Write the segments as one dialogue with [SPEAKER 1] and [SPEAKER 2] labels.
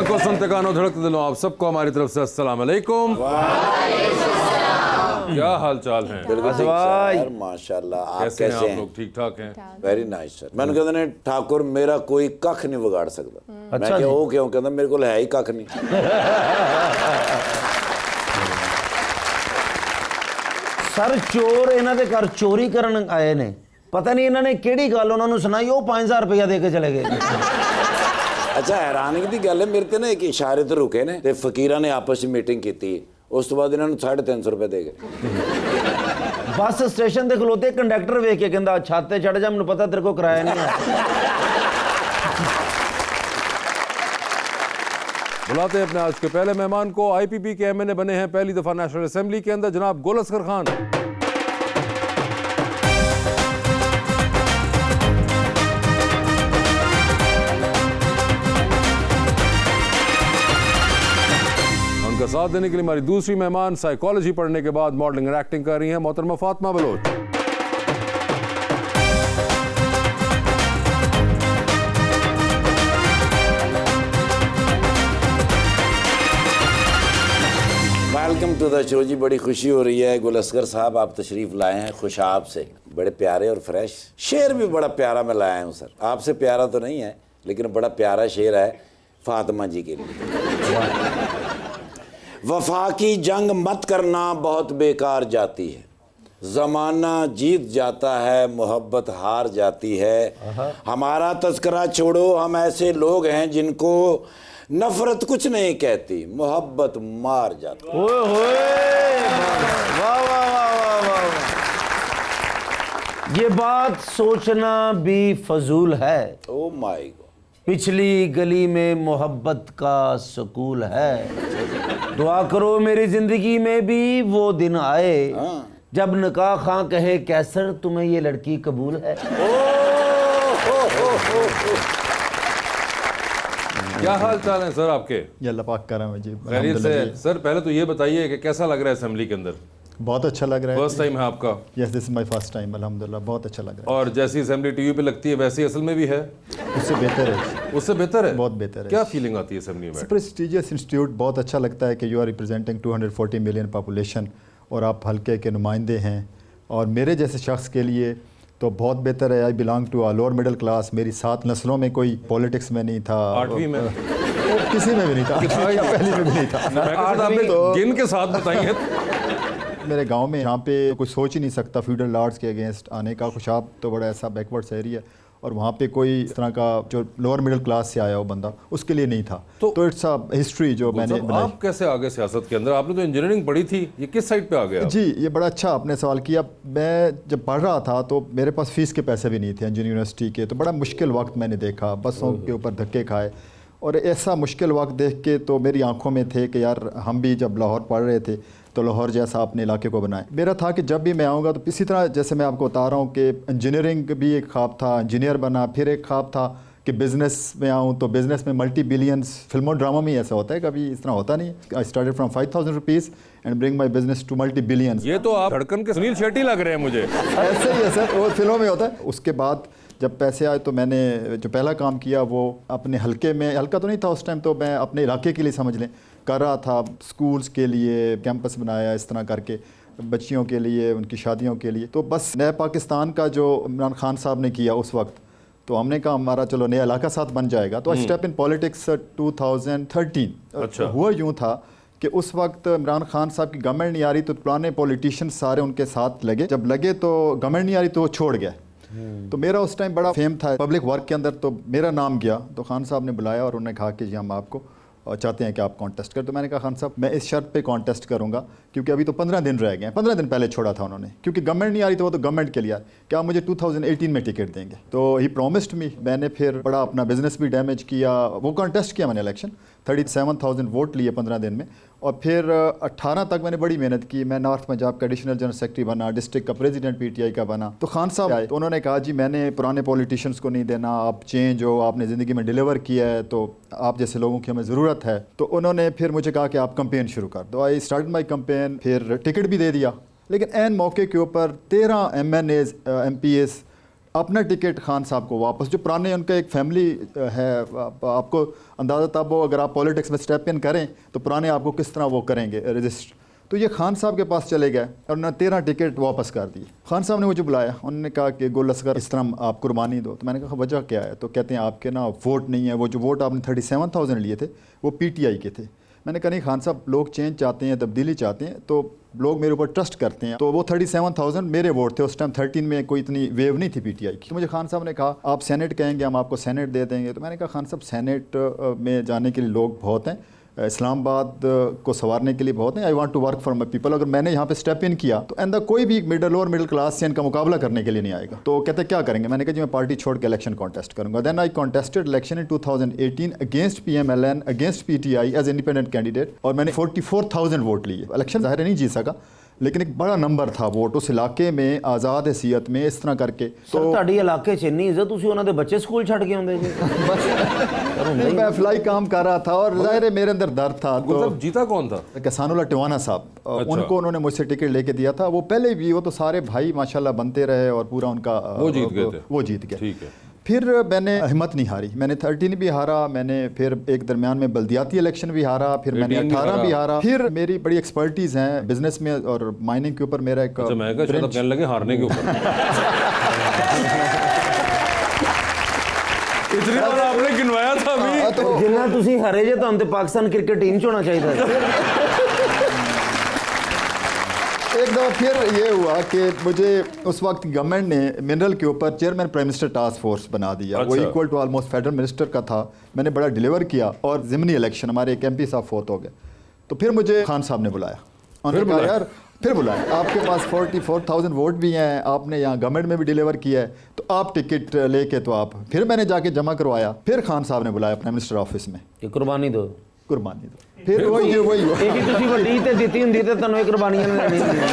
[SPEAKER 1] आंखों सुनते कानों धड़कते दिलों, आप सबको हमारी तरफ से अस्सलाम वालेकुम। क्या हाल चाल है?
[SPEAKER 2] माशाल्लाह, आप
[SPEAKER 1] कैसे हैं आप लोग? ठीक ठाक हैं?
[SPEAKER 2] Very nice sir. मैंने कहते ने ठाकुर मेरा कोई कख नहीं बिगाड़ सकता। मैं क्या वो क्यों कहता, मेरे को है ही कख नहीं।
[SPEAKER 3] सर चोर इन्हां दे घर चोरी करन आए ने, पता नहीं इन्होंने केड़ी गल उन्होंने सुनाई, वो 5000 रुपया दे के चले गए।
[SPEAKER 2] अच्छा हैरानगी की गल है, मेरे ते ना एक इशारे तो रुके ने ते फकीरा ने आपस में मीटिंग की, उस तो बाद इन्होंने 350 रुपए दे गए।
[SPEAKER 3] बस स्टेशन ते खलोते कंडक्टर वेख के कहंदा छत ते चढ़ जा, मैनूं पता तेरे को किराया नहीं है।
[SPEAKER 1] बुलाते हैं अपने आज के पहले मेहमान को। आईपीपी के एमएनए बने हैं पहली दफा नेशनल असेंबली के अंदर, जनाब गुल असगर खान। उनका साथ देने के लिए हमारी दूसरी मेहमान, साइकोलॉजी पढ़ने के बाद मॉडलिंग और एक्टिंग कर रही हैं, मोहतरमा Fatima Baloch.
[SPEAKER 2] Welcome to the show ji. बड़ी खुशी हो रही है गुल असगर साहब, आप तशरीफ लाए हैं खुशाब से, बड़े प्यारे और फ्रेश। शेर भी बड़ा प्यारा मैं लाया हूँ सर, आपसे प्यारा तो नहीं है लेकिन बड़ा प्यारा शेर है फातिमा जी के लिए। वफा की जंग मत करना बहुत बेकार जाती है, ज़माना जीत जाता है मोहब्बत हार जाती है। हमारा तज़किरा छोड़ो, हम ऐसे लोग हैं जिनको नफरत कुछ नहीं कहती, मोहब्बत मार जाती।
[SPEAKER 3] ओए होए, वाह वाह वाह वाह वाह। ये बात सोचना भी फजूल है,
[SPEAKER 2] ओ माय गॉड।
[SPEAKER 3] पिछली गली में मोहब्बत का सुकूल है। दुआ करो मेरी जिंदगी में भी वो दिन आए जब निकाह खां कहे कैसर तुम्हें ये लड़की कबूल है।
[SPEAKER 1] क्या हाल चाल है सर आपके?
[SPEAKER 4] ये अल्लाह पाक करम है जी।
[SPEAKER 1] खैरियत से? सर पहले तो ये बताइए कि कैसा लग रहा है असेंबली के अंदर?
[SPEAKER 4] बहुत अच्छा लग रहा है।
[SPEAKER 1] फर्स्ट टाइम है आपका?
[SPEAKER 4] Yes, this is my first time. अल्हम्दुलिल्लाह बहुत अच्छा लग रहा है।
[SPEAKER 1] और जैसी असेंबली टीवी पे लगती है वैसी असल में भी है?
[SPEAKER 4] उससे बेहतर है।
[SPEAKER 1] उससे बेहतर है?
[SPEAKER 4] बहुत बेहतर है।
[SPEAKER 1] क्या फीलिंग आती है असेंबली में?
[SPEAKER 4] प्रेस्टिजियस इंस्टीट्यूट, बहुत अच्छा लगता है कि you are representing 240 million population और आप हल्के के नुमाइंदे हैं। और मेरे जैसे शख्स के लिए तो बहुत बेहतर है। I belong to a lower middle class. मेरी 7 नस्लों में कोई पॉलिटिक्स में नहीं था,
[SPEAKER 1] 8वीं में
[SPEAKER 4] किसी में भी नहीं था, पहली में भी नहीं था।
[SPEAKER 1] आपने गिन के साथ बताइए।
[SPEAKER 4] मेरे गांव में यहाँ पे कुछ सोच ही नहीं सकता फ्यूडल लॉर्ड्स के अगेंस्ट आने का। खुशाब तो बड़ा ऐसा बैकवर्ड्स एरिया है और वहाँ पे कोई इस तरह का जो लोअर मिडिल क्लास से आया हो बंदा, उसके लिए नहीं था। तो इट्स अ हिस्ट्री जो मैंने बनाई।
[SPEAKER 1] आप कैसे आ गए सियासत के अंदर? आपने तो इंजीनियरिंग पढ़ी थी, ये किस साइड पे आ गया?
[SPEAKER 4] जी, ये बड़ा अच्छा आपने सवाल किया। मैं जब पढ़ रहा था तो मेरे पास फीस के पैसे भी नहीं थे इंजीनियरिंग यूनिवर्सिटी के, तो बड़ा मुश्किल वक्त मैंने देखा, बसों के ऊपर धक्के खाए। और ऐसा मुश्किल वक्त देख के तो मेरी आंखों में थे कि यार हम भी जब लाहौर पढ़ रहे थे तो लाहौर जैसा अपने इलाके को बनाएं। मेरा था कि जब भी मैं आऊँगा तो इसी तरह जैसे मैं आपको बता रहा हूँ कि इंजीनियरिंग भी एक ख्वाब था, इंजीनियर बना। फिर एक ख्वाब था कि बिज़नेस में आऊँ, तो बिज़नेस में मल्टी बिलियंस, फिल्म और ड्रामा में ऐसा होता है, कभी इस तरह होता नहीं। I started from 5000 rupees and bring my business to multi billions.
[SPEAKER 1] ये तो आप धड़कन के सुनील शेट्टी लग रहे हैं मुझे।
[SPEAKER 4] ऐसे ही है सर, वो फिल्मों में होता है। उसके बाद जब पैसे आए तो मैंने जो पहला काम किया वो अपने हल्के में, हल्का तो नहीं था उस टाइम, तो मैं अपने इलाके के लिए समझ लें कर रहा था। स्कूल्स के लिए कैंपस बनाया, इस तरह करके बच्चियों के लिए, उनकी शादियों के लिए। तो बस नए पाकिस्तान का जो इमरान खान साहब ने किया उस वक्त, तो हमने कहा हमारा चलो नया इलाका साथ बन जाएगा। तो स्टेप इन पॉलिटिक्स 2013।
[SPEAKER 1] अच्छा।
[SPEAKER 4] हुआ यूँ था कि उस वक्त इमरान खान साहब की गवर्नमेंट नहीं आ रही, तो पुराने पॉलिटिशियन सारे उनके साथ लगे। जब लगे तो गवर्नमेंट नहीं आ रही तो वो छोड़ गया। तो मेरा उस टाइम बड़ा फेम था पब्लिक वर्क के अंदर, तो मेरा नाम गया। तो खान साहब ने बुलाया और उन्होंने कहा कि जी हम आपको चाहते हैं कि आप कॉन्टेस्ट करें। तो मैंने कहा खान साहब मैं इस शर्त पे कॉन्टेस्ट करूंगा क्योंकि अभी तो 15 दिन रह गए हैं। 15 दिन पहले छोड़ा था उन्होंने, क्योंकि गवर्नमेंट नहीं आ रही तो वो तो गवर्नमेंट के लिए क्या मुझे 2018 में टिकट देंगे। तो ही प्रॉमिस्ड मी। मैंने फिर बड़ा अपना बिजनेस भी डैमेज किया। वो कॉन्टेस्ट किया मैंने इलेक्शन, 37,000 वोट लिए 15 दिन में। और फिर 18 तक मैंने बड़ी मेहनत की। मैं नॉर्थ पंजाब का एडिशनल जनरल सेक्रेटरी बना, डिस्ट्रिक्ट का प्रेसिडेंट पीटीआई का बना। तो खान साहब आए तो उन्होंने कहा जी मैंने पुराने पॉलिटिशियंस को नहीं देना, आप चेंज हो, आपने ज़िंदगी में डिलीवर किया है, तो आप जैसे लोगों की हमें ज़रूरत है। तो उन्होंने फिर मुझे कहा कि आप कंपेन शुरू कर दो। I start my campaign. फिर टिकट भी दे दिया, लेकिन एन मौके के ऊपर 13 MNAs MPs अपना टिकट खान साहब को वापस, जो पुराने उनका एक फैमिली है, आपको अंदाज़ा तब हो अगर आप पॉलिटिक्स में स्टेप इन करें तो पुराने आपको किस तरह वो करेंगे रजिस्टर। तो ये खान साहब के पास चले गए और उन्होंने 13 टिकट वापस कर दिए। खान साहब ने मुझे बुलाया, उन्होंने कहा कि गुल असगर इस तरह आप कुर्बानी दो। तो मैंने कहा वजह क्या है? तो कहते हैं आपके ना वोट नहीं है, वो जो वोट आपने 37,000 लिए थे वो PTI के थे। मैंने कहा नहीं खान साहब, लोग चेंज चाहते हैं, तब्दीली चाहते हैं, तो लोग मेरे ऊपर ट्रस्ट करते हैं। तो वो 37,000 मेरे वोट थे, उस टाइम 13 में कोई इतनी वेव नहीं थी PTI की। तो मुझे खान साहब ने कहा आप सेनेट कहेंगे, हम आपको सेनेट दे देंगे। तो मैंने कहा खान साहब, सेनेट में जाने के लिए लोग बहुत हैं, इस्लामाबाद को संवारने के लिए बहुत हैं। I want to work for my people. अगर मैंने यहाँ पे स्टेप इन किया तो अंदर कोई भी मिडिल क्लास से इनका मुकाबला करने के लिए नहीं आएगा। तो कहते क्या करेंगे? मैंने कहा जी मैं पार्टी छोड़ के इलेक्शन कॉन्टेस्ट करूँगा। Then I contested election in 2018 against PMLN, against PTI as independent candidate, और मैंने 44,000 वोट लिए। इलेक्शन ज़ाहिर है नहीं जीत सका, लेकिन एक बड़ा नंबर था वोट उस इलाके में, आज़ाद हैसियत में, इस तरह करके।
[SPEAKER 3] तो ਤੁਹਾਡੀ ਇਲਾਕੇ 'ਚ ਇੰਨੀ ਇੱਜ਼ਤ, ਤੁਸੀਂ ਉਹਨਾਂ ਦੇ ਬੱਚੇ ਸਕੂਲ ਛੱਡ ਕੇ ਆਉਂਦੇ ਜੀ।
[SPEAKER 4] बस मैं फ्लाई काम कर रहा था और ज़ाहिर है मेरे अंदर दर्द था। तो
[SPEAKER 1] मतलब जीता कौन था?
[SPEAKER 4] किसानुल्लाह टिवाना साहब, उनको उन्होंने मुझसे टिकट लेके दिया था। वो पहले भी, वो तो सारे भाई माशाल्लाह बनते रहे और पूरा उनका
[SPEAKER 1] वो जीत गए थे।
[SPEAKER 4] वो जीत गए।
[SPEAKER 1] ठीक है।
[SPEAKER 4] फिर मैंने हिम्मत नहीं हारी, मैंने 13 भी हारा, मैंने फिर एक दरमियान में बल्दियाती इलेक्शन भी हारा, फिर मैंने 18 भी हारा। फिर मेरी बड़ी एक्सपर्टीज़ हैं बिजनेस में और माइनिंग के ऊपर मेरा एक
[SPEAKER 1] अच्छा, मैं शायद कहने लगे हारने के ऊपर। इतनी बार आपने गिनवाया था अभी।
[SPEAKER 4] तो
[SPEAKER 3] ਜਿੰਨਾ ਤੁਸੀਂ ਹਾਰੇ ਜੇ ਤੁਹਾਨੂੰ ਤੇ ਪਾਕਿਸਤਾਨ ਕ੍ਰਿਕਟ ਟੀਮ 'ਚ ਹੋਣਾ ਚਾਹੀਦਾ ਹੈ।
[SPEAKER 4] एक दफ़ा फिर ये हुआ कि मुझे उस वक्त गवर्नमेंट ने मिनरल के ऊपर chairman prime minister task force बना दिया। वो
[SPEAKER 1] अच्छा।
[SPEAKER 4] Equal to almost federal minister का था। मैंने बड़ा डिलीवर किया और ज़िमनी इलेक्शन हमारे एक MP साहब फोत हो गए। तो फिर मुझे खान साहब ने बुलाया, उन्होंने कहा यार फिर बुलाया, आपके पास 44,000 वोट भी हैं, आपने यहाँ गवर्नमेंट में भी डिलीवर किया है, तो आप टिकट लेके तो आप। फिर मैंने जाके जमा करवाया। फिर खान साहब ने बुलाया प्राइम मिनिस्टर ऑफिस में,
[SPEAKER 3] ਕਿ ਕੁਰਬਾਨੀ ਦਿਓ।
[SPEAKER 4] कुर्बानी दो। फिर वही
[SPEAKER 3] ਇਹ ਵੀ ਤੁਸੀਂ ਵੱਡੀ ਤੇ ਦਿੱਤੀ ਹੁੰਦੀ ਤੇ ਤੁਹਾਨੂੰ ਇਹ ਕੁਰਬਾਨੀਆਂ ਨਹੀਂ ਲੈਣੀਆਂ ਹੁੰਦੀਆਂ।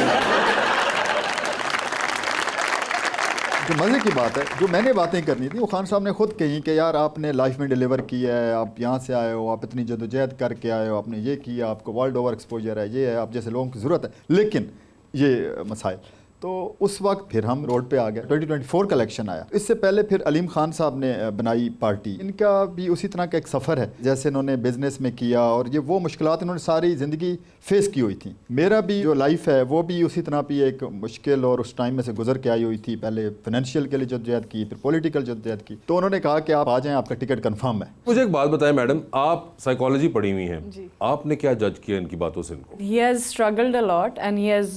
[SPEAKER 4] जो मज़े की बात है, जो मैंने बातें करनी थी वो खान साहब ने खुद कही कि यार आपने लाइफ में डिलीवर किया है, आप यहाँ से आए हो, आप इतनी जदोजहद करके आए हो, आपने ये किया, आपको वर्ल्ड ओवर एक्सपोजर है, ये है, आप जैसे लोगों की ज़रूरत है, लेकिन ये मसाइल। तो उस वक्त फिर हम रोड पे आ गए। 2024 का इलेक्शन आया। इससे पहले फिर अलीम खान साहब ने बनाई पार्टी। इनका भी उसी तरह का एक सफ़र है जैसे इन्होंने बिज़नेस में किया, और ये वो मुश्किलात इन्होंने सारी ज़िंदगी फेस की हुई थी। मेरा भी जो लाइफ है वो भी उसी तरह भी एक मुश्किल और उस टाइम में से गुजर के आई हुई थी। पहले फाइनेंशियल के लिए जद्दोजहद की, फिर पॉलिटिकल जद्दोजहद की। तो उन्होंने कहा कि आप आ जाएं, आपका टिकट कन्फर्म है।
[SPEAKER 1] मुझे एक बात बताएं मैडम, आप साइकोलॉजी पढ़ी हुई हैं, आपने क्या जज किया इनकी बातों से इनको?
[SPEAKER 5] He has struggled a lot and he has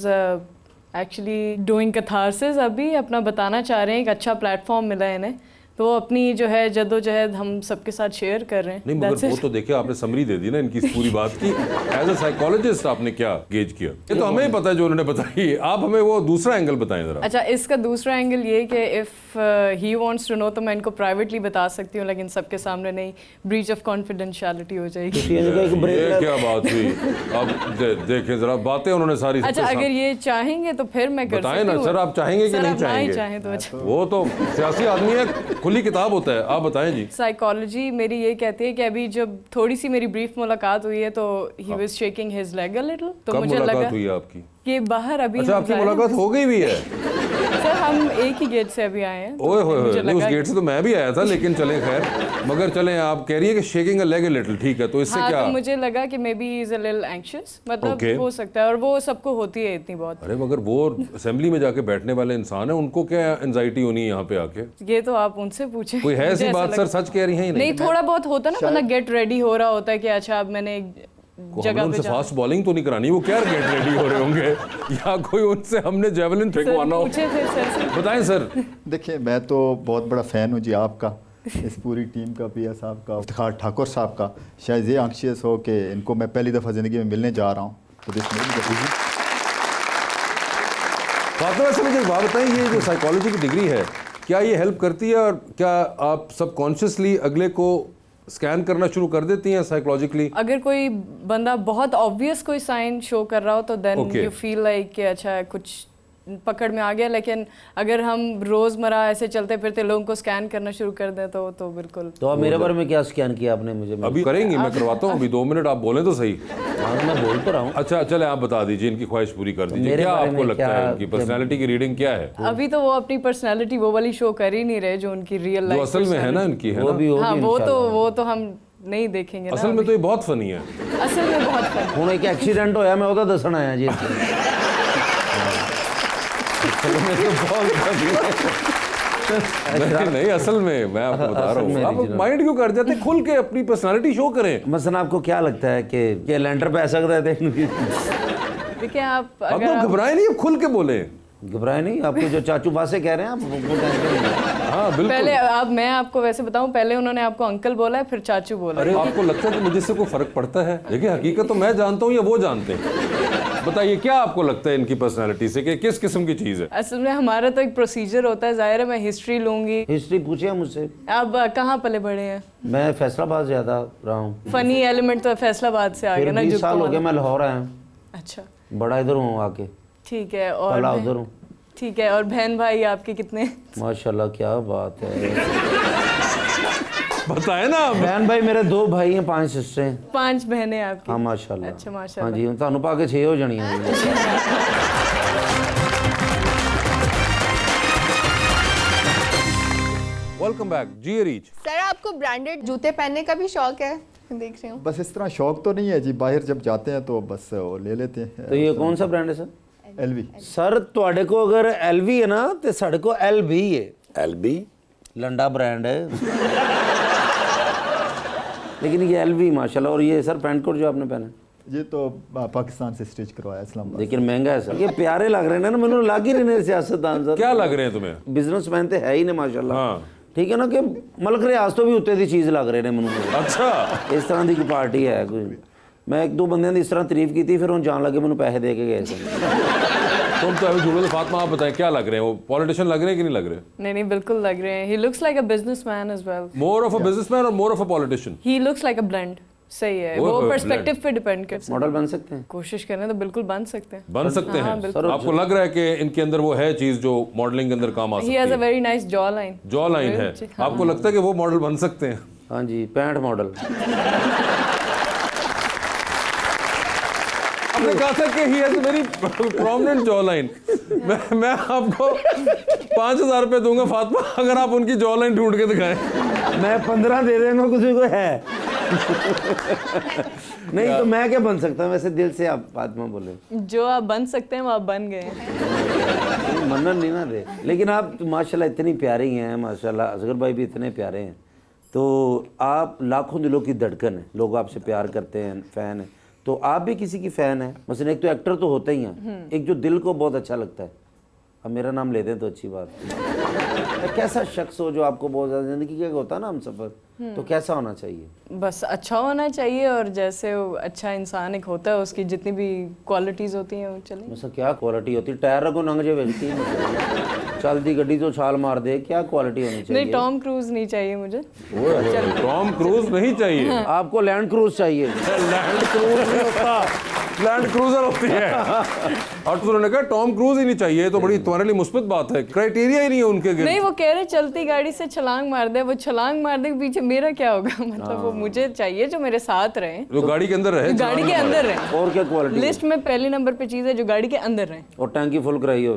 [SPEAKER 5] actually doing catharsis। अभी अपना बताना चाह रहे हैं, एक अच्छा प्लेटफॉर्म मिला है इन्हें, तो वो अपनी जो है जद्दोजहद हम सबके साथ शेयर कर रहे हैं।
[SPEAKER 1] नहीं मगर वो तो देखिए आपने समरी दे दी ना इनकी इस पूरी बात की। एज अ साइकोलॉजिस्ट आपने क्या गेज किया? ये तो हमें ही पता है जो उन्होंने बताई, आप हमें वो दूसरा एंगल बताएं जरा।
[SPEAKER 5] अच्छा, इसका दूसरा एंगल ये कि if he wants to know तो मैं इनको प्राइवेटली बता सकती हूँ, लेकिन सबके सामने नहीं, ब्रीच ऑफ कॉन्फिडेंशियलिटी हो जाएगी।
[SPEAKER 3] ਤੁਸੀਂ इनका एक
[SPEAKER 1] ये
[SPEAKER 3] ब्रेक
[SPEAKER 1] क्या बात हुई? अब देखें जरा बातें उन्होंने सारी सबके
[SPEAKER 5] अच्छा, अगर
[SPEAKER 1] सामने-
[SPEAKER 5] ये चाहेंगे तो फिर मैं कर
[SPEAKER 1] बताएं
[SPEAKER 5] सकती
[SPEAKER 1] ना
[SPEAKER 5] हूँ।
[SPEAKER 1] सर, आप चाहेंगे कि
[SPEAKER 5] सर,
[SPEAKER 1] नहीं
[SPEAKER 5] आप ना ही
[SPEAKER 1] चाहेंगे?
[SPEAKER 5] चाहें तो अच्छा।
[SPEAKER 1] वो तो सियासी आदमी है, खुली किताब होता है, आप बताएं जी।
[SPEAKER 5] साइकोलॉजी मेरी ये कहती है कि अभी जब थोड़ी सी मेरी ब्रीफ मुलाकात हुई है तो he was shaking his leg a little, तो
[SPEAKER 1] कब
[SPEAKER 5] मुझे
[SPEAKER 1] मुलाकात
[SPEAKER 5] लगा
[SPEAKER 1] हुई है आपकी?
[SPEAKER 5] कि बाहर अभी
[SPEAKER 1] अच्छा,
[SPEAKER 5] हम
[SPEAKER 1] आपकी
[SPEAKER 5] जाए हैं।
[SPEAKER 1] मुलाकात हो गई भी है?
[SPEAKER 5] सर, हम एक ही गेट से अभी आए हैं, तो
[SPEAKER 1] ओए होए
[SPEAKER 5] मुझे
[SPEAKER 1] होए, नहीं उस
[SPEAKER 5] लगा
[SPEAKER 1] गेट से तो मैं भी आया था, लेकिन चलें खैर। मगर चलें, आप कह रही है कि shaking a leg a little, ठीक है, तो इससे
[SPEAKER 5] हाँ,
[SPEAKER 1] क्या?
[SPEAKER 5] तो मुझे लगा कि may be is a little anxious, मतलब
[SPEAKER 1] Okay.
[SPEAKER 5] हो सकता है, और वो सबको होती है इतनी बहुत।
[SPEAKER 1] अरे मगर वो असेंबली में जाके बैठने वाले इंसान है, उनको क्या एंजाइटी होनी है यहाँ पे आके?
[SPEAKER 5] ये तो आप उनसे पूछें।
[SPEAKER 1] कोई है ऐसी
[SPEAKER 5] मुझे ऐसा
[SPEAKER 1] बात? सर
[SPEAKER 5] लगता-
[SPEAKER 1] सच कह रही हैं?
[SPEAKER 5] नहीं, थोड़ा बहुत होता है ना, मतलब गेट रेडी हो रहा होता है कि अच्छा अब मैंने एक
[SPEAKER 1] हमने
[SPEAKER 5] जगह पे
[SPEAKER 1] उनसे
[SPEAKER 5] जाना।
[SPEAKER 1] फास्ट बॉलिंग तो नहीं करानी, वो क्या गेट रेडी हो रहे होंगे या कोई उनसे हमने जेवलिन
[SPEAKER 5] सर,
[SPEAKER 1] फेंकवाना हो?
[SPEAKER 5] पूछे थे सर से।
[SPEAKER 1] बताएं सर।
[SPEAKER 4] देखिए, मैं तो बहुत बड़ा फ़ैन हूँ जी आपका, इस पूरी टीम का, पिया साहब का, इफ्तिखार ठाकुर साहब का। शायद ये आंशियस हो कि इनको मैं पहली दफ़ा ज़िंदगी में मिलने जा रहा हूँ, तो
[SPEAKER 1] फातिमा से मुझे एक बात बताएं, ये जो साइकोलॉजी की डिग्री है क्या ये हेल्प करती है, और क्या आप सबकॉन्शियसली अगले को स्कैन करना शुरू कर देती हैं साइकोलॉजिकली?
[SPEAKER 5] अगर कोई बंदा बहुत ऑब्वियस कोई साइन शो कर रहा हो तो then
[SPEAKER 1] Okay.
[SPEAKER 5] You feel like कि अच्छा कुछ पकड़ में आ गया, लेकिन अगर हम रोज़मर्रा ऐसे चलते फिरते लोगों को स्कैन करना शुरू कर दें तो बिल्कुल।
[SPEAKER 3] तो अब मेरे बारे में क्या स्कैन किया आपने मुझे?
[SPEAKER 1] अभी करेंगे, मैं करवाता हूँ, अभी 2 मिनट आप बोलें तो सही।
[SPEAKER 3] हाँ, मैं बोल तो रहा हूँ।
[SPEAKER 1] अच्छा चले आप बता दीजिए, इनकी ख्वाहिश पूरी कर दीजिए।
[SPEAKER 3] मेरे
[SPEAKER 1] क्या
[SPEAKER 3] बारे
[SPEAKER 1] आपको
[SPEAKER 3] में
[SPEAKER 1] लगता
[SPEAKER 3] क्या-
[SPEAKER 1] है इनकी पर्सनालिटी की रीडिंग क्या है?
[SPEAKER 5] अभी तो वो अपनी पर्सनालिटी वो वाली शो कर ही नहीं रहे जो उनकी रियल
[SPEAKER 1] जो
[SPEAKER 5] लाइफ
[SPEAKER 1] असल में है ना इनकी, है
[SPEAKER 3] वो
[SPEAKER 1] ना?
[SPEAKER 3] भी होगी
[SPEAKER 5] हाँ
[SPEAKER 3] इंशाल्लाह।
[SPEAKER 5] वो तो हम नहीं देखेंगे ना
[SPEAKER 1] असल में तो ये बहुत फनी है।
[SPEAKER 5] असल में बहुत फन।
[SPEAKER 3] ਹੁਣ ਇੱਕ ਐਕਸੀਡੈਂਟ ਹੋਇਆ, ਮੈਂ ਉਹਦਾ ਦੱਸਣ ਆਇਆ ਜੀ ਇੱਥੇ। चलो, मैं तो बहुत
[SPEAKER 1] नहीं असल में मैं आपको बता रहा
[SPEAKER 3] असल में
[SPEAKER 1] हूँ, आप
[SPEAKER 3] नहीं जनाब।
[SPEAKER 1] माइंड क्यों कर जाते, खुल के अपनी पर्सनालिटी शो करें।
[SPEAKER 3] मसलन आपको क्या लगता है कि लेंटर पे आ सकता है?
[SPEAKER 5] देखिए आप
[SPEAKER 1] अब
[SPEAKER 5] अगर
[SPEAKER 1] तो
[SPEAKER 5] आप
[SPEAKER 1] घबराए नहीं, अब खुल के बोले।
[SPEAKER 3] घबराए नहीं, आपके जो चाचू बासे कह रहे हैं आप वो टेंशन नहीं है।
[SPEAKER 1] हाँ बिल्कुल।
[SPEAKER 5] पहले अब मैं आपको वैसे बताऊं, पहले उन्होंने आपको अंकल बोला है, फिर चाचू बोला है।
[SPEAKER 1] अरे आपको लगता है कि मुझे से कोई फर्क पड़ता है? देखिए हकीकत तो मैं जानता हूँ या वो जानते हैं। बताइए क्या आपको लगता है इनकी पर्सनालिटी से कि किस किस्म की चीज़ है?
[SPEAKER 5] असल में हमारा तो एक प्रोसीजर होता है, जाहिर है मैं हिस्ट्री लूंगी।
[SPEAKER 3] हिस्ट्री पूछिए मुझसे।
[SPEAKER 5] आप कहाँ पले बड़े हैं?
[SPEAKER 3] मैं फैसलाबाद ज़्यादा रहा हूँ।
[SPEAKER 5] फनी एलिमेंट तो फैसलाबाद से आ
[SPEAKER 3] फिर
[SPEAKER 5] गया ना
[SPEAKER 3] 20 साल हो
[SPEAKER 5] वाला।
[SPEAKER 3] गए मैं लाहौर आया हूँ।
[SPEAKER 5] अच्छा
[SPEAKER 3] बड़ा इधर हूँ आके,
[SPEAKER 5] ठीक है। और
[SPEAKER 3] पला उधर हूँ।
[SPEAKER 5] ठीक है। और बहन भाई आपके कितने?
[SPEAKER 3] माशाल्लाह क्या बात है।
[SPEAKER 1] बताए ना आप।
[SPEAKER 3] बहन भाई मेरे 2 भाई हैं, 5 सिस्टर हैं।
[SPEAKER 5] 5 बहनें आपकी?
[SPEAKER 3] हाँ माशाल्लाह।
[SPEAKER 5] अच्छा
[SPEAKER 3] हाँ
[SPEAKER 5] माशाल्लाह।
[SPEAKER 3] जी, ਤੁਹਾਨੂੰ ਪਾ ਕੇ 6 ਹੋ ਜਾਣੀਆਂ।
[SPEAKER 1] वेलकम बैक जी रीच।
[SPEAKER 6] सर आपको ब्रांडेड जूते पहनने का भी शौक है? देख रही हूँ।
[SPEAKER 4] बस इस तरह शौक तो नहीं है जी, बाहर जब जाते हैं तो बस वो ले लेते हैं।
[SPEAKER 3] तो ये कौन सा ब्रांड है सर?
[SPEAKER 4] एलवी।
[SPEAKER 3] सर ਤੁਹਾਡੇ को अगर एलवी है ना तो साढ़े को एलबी है।
[SPEAKER 2] एलबी
[SPEAKER 3] लंडा ब्रांड है। लेकिन ये एलवी माशाल्लाह। और ये सर पैंट कोट जो आपने पहना है,
[SPEAKER 4] ये तो पाकिस्तान से स्टिच करवाया इस्लामाबाद।
[SPEAKER 3] लेकिन महंगा है सर। ये प्यारे लग रहे हैं ना, मैंने लग ही नहीं रहे सियासतदान सर।
[SPEAKER 1] क्या लग रहे हैं तुम्हें?
[SPEAKER 3] बिजनेसमैन तो है ही नहीं माशाल्लाह।
[SPEAKER 1] हाँ।
[SPEAKER 3] ठीक है ना कि मलक रियाज तो भी उत्ते दी चीज़ लग रहे ने मैनू।
[SPEAKER 1] अच्छा
[SPEAKER 3] इस तरह की पार्टी है कोई। मैं 1-2 बंदे ने इस तरह तारीफ की थी, फिर उन जान लगे मैंने पैसे दे के गए थे।
[SPEAKER 1] तुम तो अभी झूठे फातिमा आप बताएं क्या लग रहे हैं? वो पॉलिटिशियन लग रहे हैं कि नहीं लग रहे?
[SPEAKER 5] नहीं बिल्कुल लग रहे हैं। He looks like a businessman as well.
[SPEAKER 1] More of a businessman और more of a politician?
[SPEAKER 5] He looks like a blend. सही है,
[SPEAKER 1] वो
[SPEAKER 5] वो पर्सपेक्टिव पे डिपेंड करता है।
[SPEAKER 3] मॉडल बन सकते हैं।
[SPEAKER 5] कोशिश करें तो बिल्कुल बन सकते हैं।
[SPEAKER 1] बन सकते
[SPEAKER 5] हाँ,
[SPEAKER 1] हैं।
[SPEAKER 5] बिल्कुल।
[SPEAKER 1] आपको लग रहा है कि इनके अंदर वो है चीज जो मॉडलिंग के अंदर काम आ
[SPEAKER 5] ही
[SPEAKER 1] सकती
[SPEAKER 5] हैज अ
[SPEAKER 1] है?
[SPEAKER 5] Very nice jaw line.
[SPEAKER 1] Jaw line है। आपको लगता है कि वो मॉडल बन सकते हैं?
[SPEAKER 3] हाँ जी, 65 मॉडल।
[SPEAKER 1] आपने कहा था कि he has very prominent jaw line. मैं आपको 5000 रुपए दूंगा फातिमा अगर आप उनकी जॉ लाइन ढूंढ के दिखाएं।
[SPEAKER 3] मैं 15 दे देंगे किसी को है। नहीं तो मैं क्या बन सकता हूँ वैसे? दिल से आप फातिमा बोले।
[SPEAKER 5] जो आप बन सकते हैं वो आप बन गए हैं।
[SPEAKER 3] मन्नत नहीं ना दे। लेकिन आप माशाल्लाह इतनी प्यारी हैं माशाल्लाह। असगर भाई भी इतने प्यारे हैं। तो आप लाखों दिलों की धड़कन है, लोग आपसे प्यार करते हैं, फ़ैन है। तो आप भी किसी की फ़ैन है? मसलन एक तो एक्टर तो होते ही हैं, एक जो दिल को बहुत अच्छा लगता है। अब मेरा नाम ले दें तो अच्छी बात है। तो कैसा शख्स हो जो आपको बहुत ज़्यादा, ज़िंदगी का होता है ना हम सफ़र, तो कैसा होना चाहिए?
[SPEAKER 5] बस अच्छा होना चाहिए, और जैसे वो अच्छा इंसान एक होता है उसकी जितनी भी क्वालिटीज़ होती हैं वो चलें।
[SPEAKER 3] मतलब क्या क्वालिटी होती है? टायर रखो नंग जे व्यक्ति चलती गड्डी तो छाल मार दे, क्या क्वालिटी होनी
[SPEAKER 5] नहीं
[SPEAKER 3] चाहिए?
[SPEAKER 5] टॉम क्रूज नहीं चाहिए मुझे।
[SPEAKER 1] टॉम क्रूज नहीं चाहिए?
[SPEAKER 3] आपको लैंड क्रूज चाहिए।
[SPEAKER 1] लैंड क्रूज नहीं होता, लैंड क्रूजर होती है। और तो उन्होंने कहा टॉम क्रूज ही नहीं चाहिए, तो बड़ी तुम्हारे लिए मुस्बत बात है। क्राइटेरिया ही नहीं है उनके
[SPEAKER 5] नहीं वो कह रहे चलती गाड़ी से छलांग मार दे, वो छलांग मार दे पीछे मेरा क्या होगा? मतलब वो मुझे चाहिए जो मेरे साथ रहे,
[SPEAKER 1] जो गाड़ी के अंदर रहे,
[SPEAKER 5] गाड़ी के अंदर रहे।
[SPEAKER 3] और क्या क्वालिटी?
[SPEAKER 5] लिस्ट में पहली नंबर पे चीज़ है जो गाड़ी के अंदर रहे।
[SPEAKER 3] और टैंकी फुल कराई हो।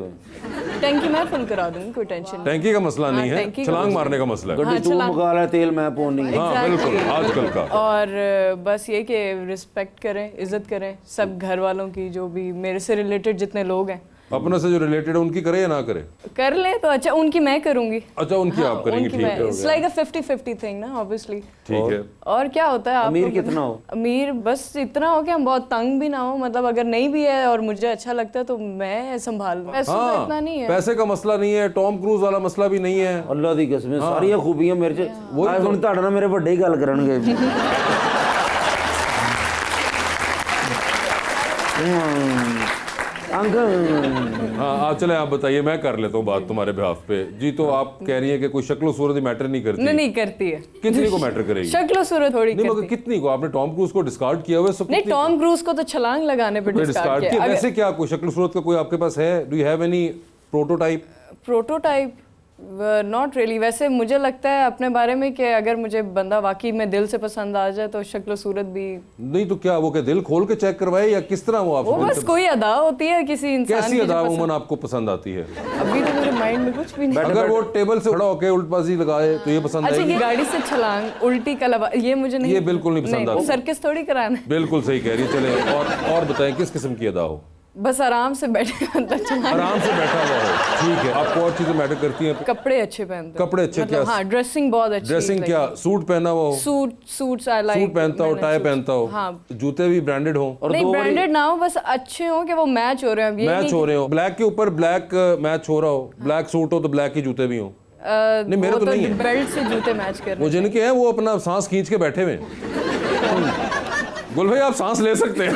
[SPEAKER 5] टैंकी मैं फुल करा दूंगी, कोई टेंशन नहीं।
[SPEAKER 1] टैंकी का मसला नहीं है,
[SPEAKER 5] टैंकी का
[SPEAKER 1] छलांग
[SPEAKER 5] मसला
[SPEAKER 1] मारने का मसला है।
[SPEAKER 3] गड्डी तू मुका ले, तेल मैं पोनी।
[SPEAKER 1] हाँ बिल्कुल, आजकल का।
[SPEAKER 5] और बस ये कि रिस्पेक्ट करें, इज्जत करें सब घर वालों की, जो भी मेरे से रिलेटेड जितने लोग हैं।
[SPEAKER 1] अपने से जो रिलेटेड है उनकी करे या ना करे?
[SPEAKER 5] कर ले तो अच्छा, उनकी मैं करूंगी।
[SPEAKER 1] अच्छा उनकी आप करेंगी, ठीक है।
[SPEAKER 5] इट्स लाइक अ 50-50 थिंग ना ऑब्वियसली।
[SPEAKER 1] ठीक है।
[SPEAKER 5] और क्या होता है?
[SPEAKER 3] अमीर कितना हो?
[SPEAKER 5] अमीर बस इतना हो कि हम बहुत तंग भी ना हो, मतलब अगर नहीं भी है और मुझे अच्छा लगता है तो मैं संभाल लूं। पैसों का इतना नहीं है।
[SPEAKER 1] पैसे का मसला नहीं है, टॉम क्रूज वाला मसला भी नहीं है।
[SPEAKER 3] अल्लाह दी कसम सारी खूबियां मेरे च आज हुण ਤੁਹਾਡੇ ਨਾਲ ਮੇਰੇ ਵੱਡੇ ਹੀ ਗੱਲ ਕਰਨਗੇ। अंकल
[SPEAKER 1] हाँ आप चले, आप बताइए, मैं कर लेता हूँ बात तुम्हारे बिहाफ पे जी। तो आप कह रही हैं कि कोई शक्ल सूरत मैटर नहीं करती।
[SPEAKER 5] नहीं करती है।
[SPEAKER 1] कितनी को मैटर करेगी?
[SPEAKER 5] शक्ल सूरत थोड़ी
[SPEAKER 1] नहीं, मगर
[SPEAKER 5] करती।
[SPEAKER 1] कितनी को? आपने टॉम क्रूज को डिस्कार्ड किया हुआ है, सब
[SPEAKER 5] नहीं, टॉम क्रूज को तो छलांग लगाने पे डिस्कार्ड
[SPEAKER 1] डिस्कार्ड
[SPEAKER 5] किया।
[SPEAKER 1] किया।
[SPEAKER 5] अगर
[SPEAKER 1] वैसे क्या कोई शक्ल सूरत का कोई आपके पास है? Do you have any prototype?
[SPEAKER 5] Prototype not really. वैसे मुझे लगता है अपने बारे में कि अगर मुझे बंदा वाकई में दिल से पसंद आ जाए तो शक्ल सूरत भी
[SPEAKER 1] नहीं तो क्या वो क्या दिल खोल के चेक करवाए या किस तरह वो
[SPEAKER 5] वो
[SPEAKER 1] आपको
[SPEAKER 5] बस कोई अदा होती है किसी इंसान
[SPEAKER 1] कैसी
[SPEAKER 5] की जो
[SPEAKER 1] अदा
[SPEAKER 5] पसंद-
[SPEAKER 1] उमन आपको पसंद आती है?
[SPEAKER 5] अभी तो मेरे माइंड में कुछ भी नहीं।
[SPEAKER 1] अगर वो टेबल से खड़ा होके उल्टबाजी लगाए तो ये पसंद
[SPEAKER 5] अच्छा,
[SPEAKER 1] आएगी?
[SPEAKER 5] ये गाड़ी से छलांग उल्टी का लवा, ये मुझे नहीं,
[SPEAKER 1] ये बिल्कुल नहीं पसंद आती।
[SPEAKER 5] सर्कस थोड़ी कराना है।
[SPEAKER 1] बिल्कुल सही कह रही है। चले और बताएं किस किस्म की अदा हो?
[SPEAKER 5] बस आराम से बैठे अंदर चलाना।
[SPEAKER 1] आराम से बैठा हुआ हो, ठीक है। आपको और चीजें मैटर करती हैं?
[SPEAKER 5] कपड़े अच्छे पहनते,
[SPEAKER 1] कपड़े अच्छे क्या?
[SPEAKER 5] हाँ, ड्रेसिंग बहुत अच्छी।
[SPEAKER 1] ड्रेसिंग क्या? सूट पहना हुआ हो?
[SPEAKER 5] Suits I like.
[SPEAKER 1] सूट पहनता हो, टाई पहनता हो,
[SPEAKER 5] हाँ।
[SPEAKER 1] जूते भी ब्रांडेड हो?
[SPEAKER 3] और
[SPEAKER 5] नहीं,
[SPEAKER 3] दो
[SPEAKER 5] ब्रांडेड ना हो, बस अच्छे हो कि वो मैच हो रहे हैं। ये
[SPEAKER 1] मैच हो रहे हो, ब्लैक के ऊपर ब्लैक मैच हो रहा हो, ब्लैक सूट हो तो ब्लैक के जूते भी हो। नहीं, मेरे तो नहीं है।
[SPEAKER 5] बेल्ट से जूते मैच कर रहे
[SPEAKER 1] वो जिनके हैं वो अपना सांस खींच के बैठे हुए हैं। गुल भाई आप सांस ले सकते हैं।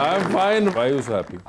[SPEAKER 1] I am fine. भाई उस हैप्पी।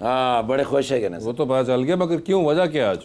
[SPEAKER 2] हाँ बड़े खुश है कहने
[SPEAKER 1] वो
[SPEAKER 2] से।
[SPEAKER 1] तो पता चल गया, मगर क्यों, वजह क्या आज?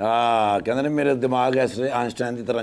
[SPEAKER 2] हाँ कहते ने मेरे दिमाग ऐसे आइंस्टाइन की तरह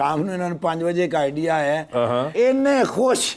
[SPEAKER 2] शाम ਨੂੰ ਇਹਨਾਂ ਨੂੰ 5 ਵਜੇ ਇੱਕ ਆਈਡੀਆ ਆਇਆ ਹੈ। ਇੰਨੇ ਖੁਸ਼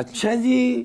[SPEAKER 2] ਅੱਛਾ ਜੀ।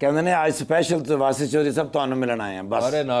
[SPEAKER 2] ਕਹਿੰਦੇ ਨੇ ਅੱਜ ਸਪੈਸ਼ਲ ਤੇ ਵਾਸੀ ਚੋਰੀ ਸਭ ਤੁਹਾਨੂੰ ਮਿਲਣ ਆਏ ਆ ਬਸ।
[SPEAKER 1] अरे ना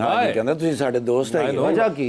[SPEAKER 2] हाँ जी कहते ਤੁਸੀਂ ਸਾਡੇ ਦੋਸਤ ਹੈਗੇ ਹੋ।
[SPEAKER 3] वजह की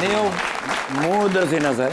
[SPEAKER 2] ਨਹੀਂ ਉਹ ਮੂੰਹ ਉਧਰ ਸੀ ਨਾ ਸਰ।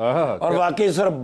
[SPEAKER 1] ਆਹਾ,
[SPEAKER 2] ਔਰ ਵਾਕਈ ਸਰ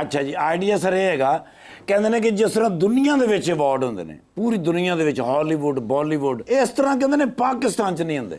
[SPEAKER 2] ਅੱਛਾ ਜੀ ਆਈਡੀਆ ਸਰ ਇਹ ਹੈਗਾ, ਕਹਿੰਦੇ ਨੇ ਕਿ ਜਿਸ ਤਰ੍ਹਾਂ ਦੁਨੀਆ ਦੇ ਵਿੱਚ ਅਵਾਰਡ ਹੁੰਦੇ ਨੇ, ਪੂਰੀ ਦੁਨੀਆ ਦੇ ਵਿੱਚ ਹਾਲੀਵੁੱਡ ਬਾਲੀਵੁੱਡ, ਇਸ ਤਰ੍ਹਾਂ ਕਹਿੰਦੇ ਨੇ ਪਾਕਿਸਤਾਨ ਚ ਨਹੀਂ ਹੁੰਦੇ।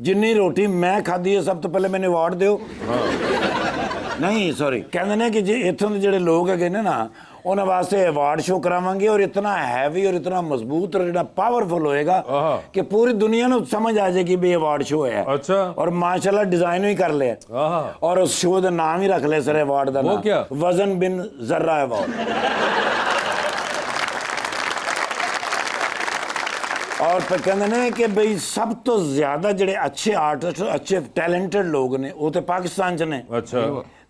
[SPEAKER 2] ਜਿੰਨੀ ਰੋਟੀ ਮੈਂ ਖਾਧੀ ਹੈ ਸਭ ਤੋਂ ਪਹਿਲੇ ਮੈਨੂੰ ਅਵਾਰਡ ਦਿਓ। ਨਹੀਂ ਸੌਰੀ, ਕਹਿੰਦੇ ਨੇ ਕਿ ਜੇ ਇੱਥੋਂ ਦੇ ਜਿਹੜੇ ਲੋਕ ਹੈਗੇ ਨੇ ਨਾ, ਉਹਨਾਂ ਵਾਸਤੇ ਅਵਾਰਡ ਸ਼ੋ ਕਰਾਵਾਂਗੇ ਔਰ ਇਤਨਾ ਹੈਵੀ ਔਰ ਇਤਨਾ ਮਜ਼ਬੂਤ ਔਰ ਜਿਹੜਾ ਪਾਵਰਫੁਲ ਹੋਏਗਾ ਕਿ ਪੂਰੀ ਦੁਨੀਆ ਨੂੰ ਸਮਝ ਆ ਜਾਏਗੀ ਵੀ ਅਵਾਰਡ ਸ਼ੋ ਹੈ।
[SPEAKER 1] अच्छा।
[SPEAKER 2] ਔਰ ਮਾਸ਼ਾਅੱਲਾ ਡਿਜ਼ਾਈਨ ਵੀ ਕਰ ਲਿਆ
[SPEAKER 1] ਆਹਾ।
[SPEAKER 2] ਔਰ ਉਸ ਸ਼ੋ ਦਾ ਨਾਮ ਹੀ ਰੱਖ ਲਿਆ ਸਰ ਅਵਾਰਡ ਦਾ ਨਾਮ।
[SPEAKER 1] ਕਿਆ?
[SPEAKER 2] ਵਜ਼ਨ ਬਿਨ ਜ਼ਰਾ ਅਵਾਰਡ। ਔਰ ਫਿਰ ਕਹਿੰਦੇ ਨੇ ਕਿ ਬਈ ਸਭ ਤੋਂ ਜ਼ਿਆਦਾ ਜਿਹੜੇ ਅੱਛੇ ਆਰਟਿਸਟ ਅੱਛੇ ਟੈਲੈਂਟਡ ਲੋਕ ਨੇ ਉਹ ਤੇ ਪਾਕਿਸਤਾਨ ਚ ਨੇ।
[SPEAKER 1] अच्छा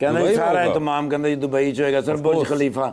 [SPEAKER 2] ਕਹਿੰਦੇ
[SPEAKER 1] ਦੁਬਈ
[SPEAKER 2] ਜੀ ਸਾਰਾ
[SPEAKER 1] ਹੋਊਗਾ।
[SPEAKER 2] ਇਤਮਾਮ ਕਹਿੰਦੇ ਜੀ ਦੁਬਈ ਚ ਹੋਏਗਾ ਸਰ। ਬੁਰਜ ਖਲੀਫਾ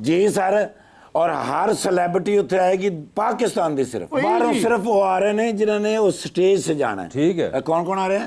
[SPEAKER 2] ਜੀ ਸਰ। ਔਰ ਹਰ ਸੈਲੈਬ੍ਰਿਟੀ ਉੱਥੇ ਆਏਗੀ ਪਾਕਿਸਤਾਨ ਦੀ ਸਿਰਫ। ਬਾਹਰੋਂ ਸਿਰਫ ਉਹ ਆ ਰਹੇ ਨੇ ਜਿਨ੍ਹਾਂ ਨੇ ਉਸ ਸਟੇਜ से जाना है।
[SPEAKER 1] ठीक है।
[SPEAKER 2] कौन कौन आ रहे हैं?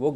[SPEAKER 1] वो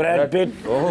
[SPEAKER 2] ब्रैड पिट।
[SPEAKER 1] ओहो।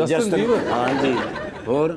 [SPEAKER 1] Justin Bieber.
[SPEAKER 2] हाँ जी। और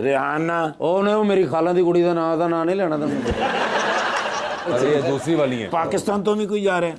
[SPEAKER 2] रिहाना।
[SPEAKER 3] ਉਹਨੇ ਉਹ ਮੇਰੀ ਖਾਲਾਂ ਦੀ ਕੁੜੀ ਦਾ ਨਾਂ ਨਹੀਂ ਲੈਣਾ ਤੈਨੂੰ।
[SPEAKER 1] अरे ये दूसरी वाली है।
[SPEAKER 2] पाकिस्तान तो भी कोई जा रहे हैं?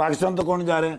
[SPEAKER 2] पाकिस्तान तो कौन जा रहे हैं?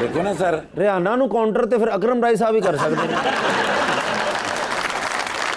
[SPEAKER 2] देखो ना सर।
[SPEAKER 3] ਰਿਹਾਨਾ ਨੂੰ ਕਾਊਂਟਰ ਤੇ ਫਿਰ ਅਕਰਮ ਰਾਏ ਸਾਹਿਬ ਹੀ ਕਰ ਸਕਦੇ ਨੇ।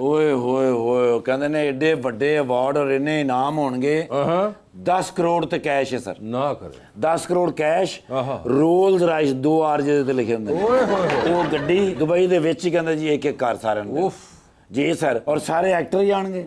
[SPEAKER 2] ਓਏ ਹੋਏ ਹੋਏ ਕਹਿੰਦੇ ਨੇ ਏਡੇ ਵੱਡੇ ਅਵਾਰਡ ਔਰ ਇੰਨੇ ਇਨਾਮ ਹੋਣਗੇ। 10 ਕਰੋੜ ਤੇ ਕੈਸ਼ ਹੈ ਸਰ।
[SPEAKER 1] ना करे।
[SPEAKER 2] 10 ਕਰੋੜ ਕੈਸ਼।
[SPEAKER 1] ਆਹਾ।
[SPEAKER 2] ਰੋਲਸ ਰਾਇਸ 2 ਆਰ ਜਿਹਦੇ ਤੇ ਲਿਖੇ ਹੁੰਦੇ ਨੇ।
[SPEAKER 1] ओए होए।
[SPEAKER 2] ਉਹ ਗੱਡੀ ਦੁਬਈ ਦੇ ਵਿੱਚ ਹੀ ਕਹਿੰਦੇ ਜੀ ਇੱਕ ਇੱਕ ਕਾਰ ਸਾਰਿਆਂ ਨੂੰ।
[SPEAKER 1] उफ।
[SPEAKER 2] ਜੀ ਸਰ। ਔਰ ਸਾਰੇ ਐਕਟਰ ਹੀ ਆਣਗੇ।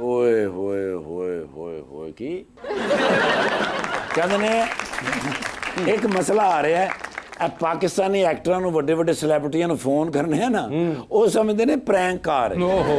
[SPEAKER 2] ਓਏ ਹੋਏ ਹੋਏ ਹੋਏ ਹੋਏ ਕੀ ਕਹਿੰਦੇ ਨੇ ਇੱਕ ਮਸਲਾ ਆ ਰਿਹਾ ਹੈ ਇਹ ਪਾਕਿਸਤਾਨੀ ਐਕਟਰਾਂ ਨੂੰ ਵੱਡੇ ਵੱਡੇ ਸੈਲੀਬ੍ਰਿਟੀਆਂ ਨੂੰ ਫੋਨ ਕਰਨੇ ਆ ਨਾ ਉਹ ਸਮਝਦੇ ਨੇ ਪ੍ਰੈਂਕ ਕਾਰ ਹੈ
[SPEAKER 1] ओहो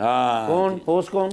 [SPEAKER 2] ਹਾਂ
[SPEAKER 3] कौन होस्ट कौन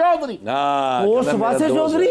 [SPEAKER 7] चौधरी
[SPEAKER 2] ਹਾਂ
[SPEAKER 3] होस्ट
[SPEAKER 2] ਕਹਿੰਦਾ ਮੇਰਾ
[SPEAKER 3] वासे
[SPEAKER 2] ਦੋਸਤ
[SPEAKER 3] चौधरी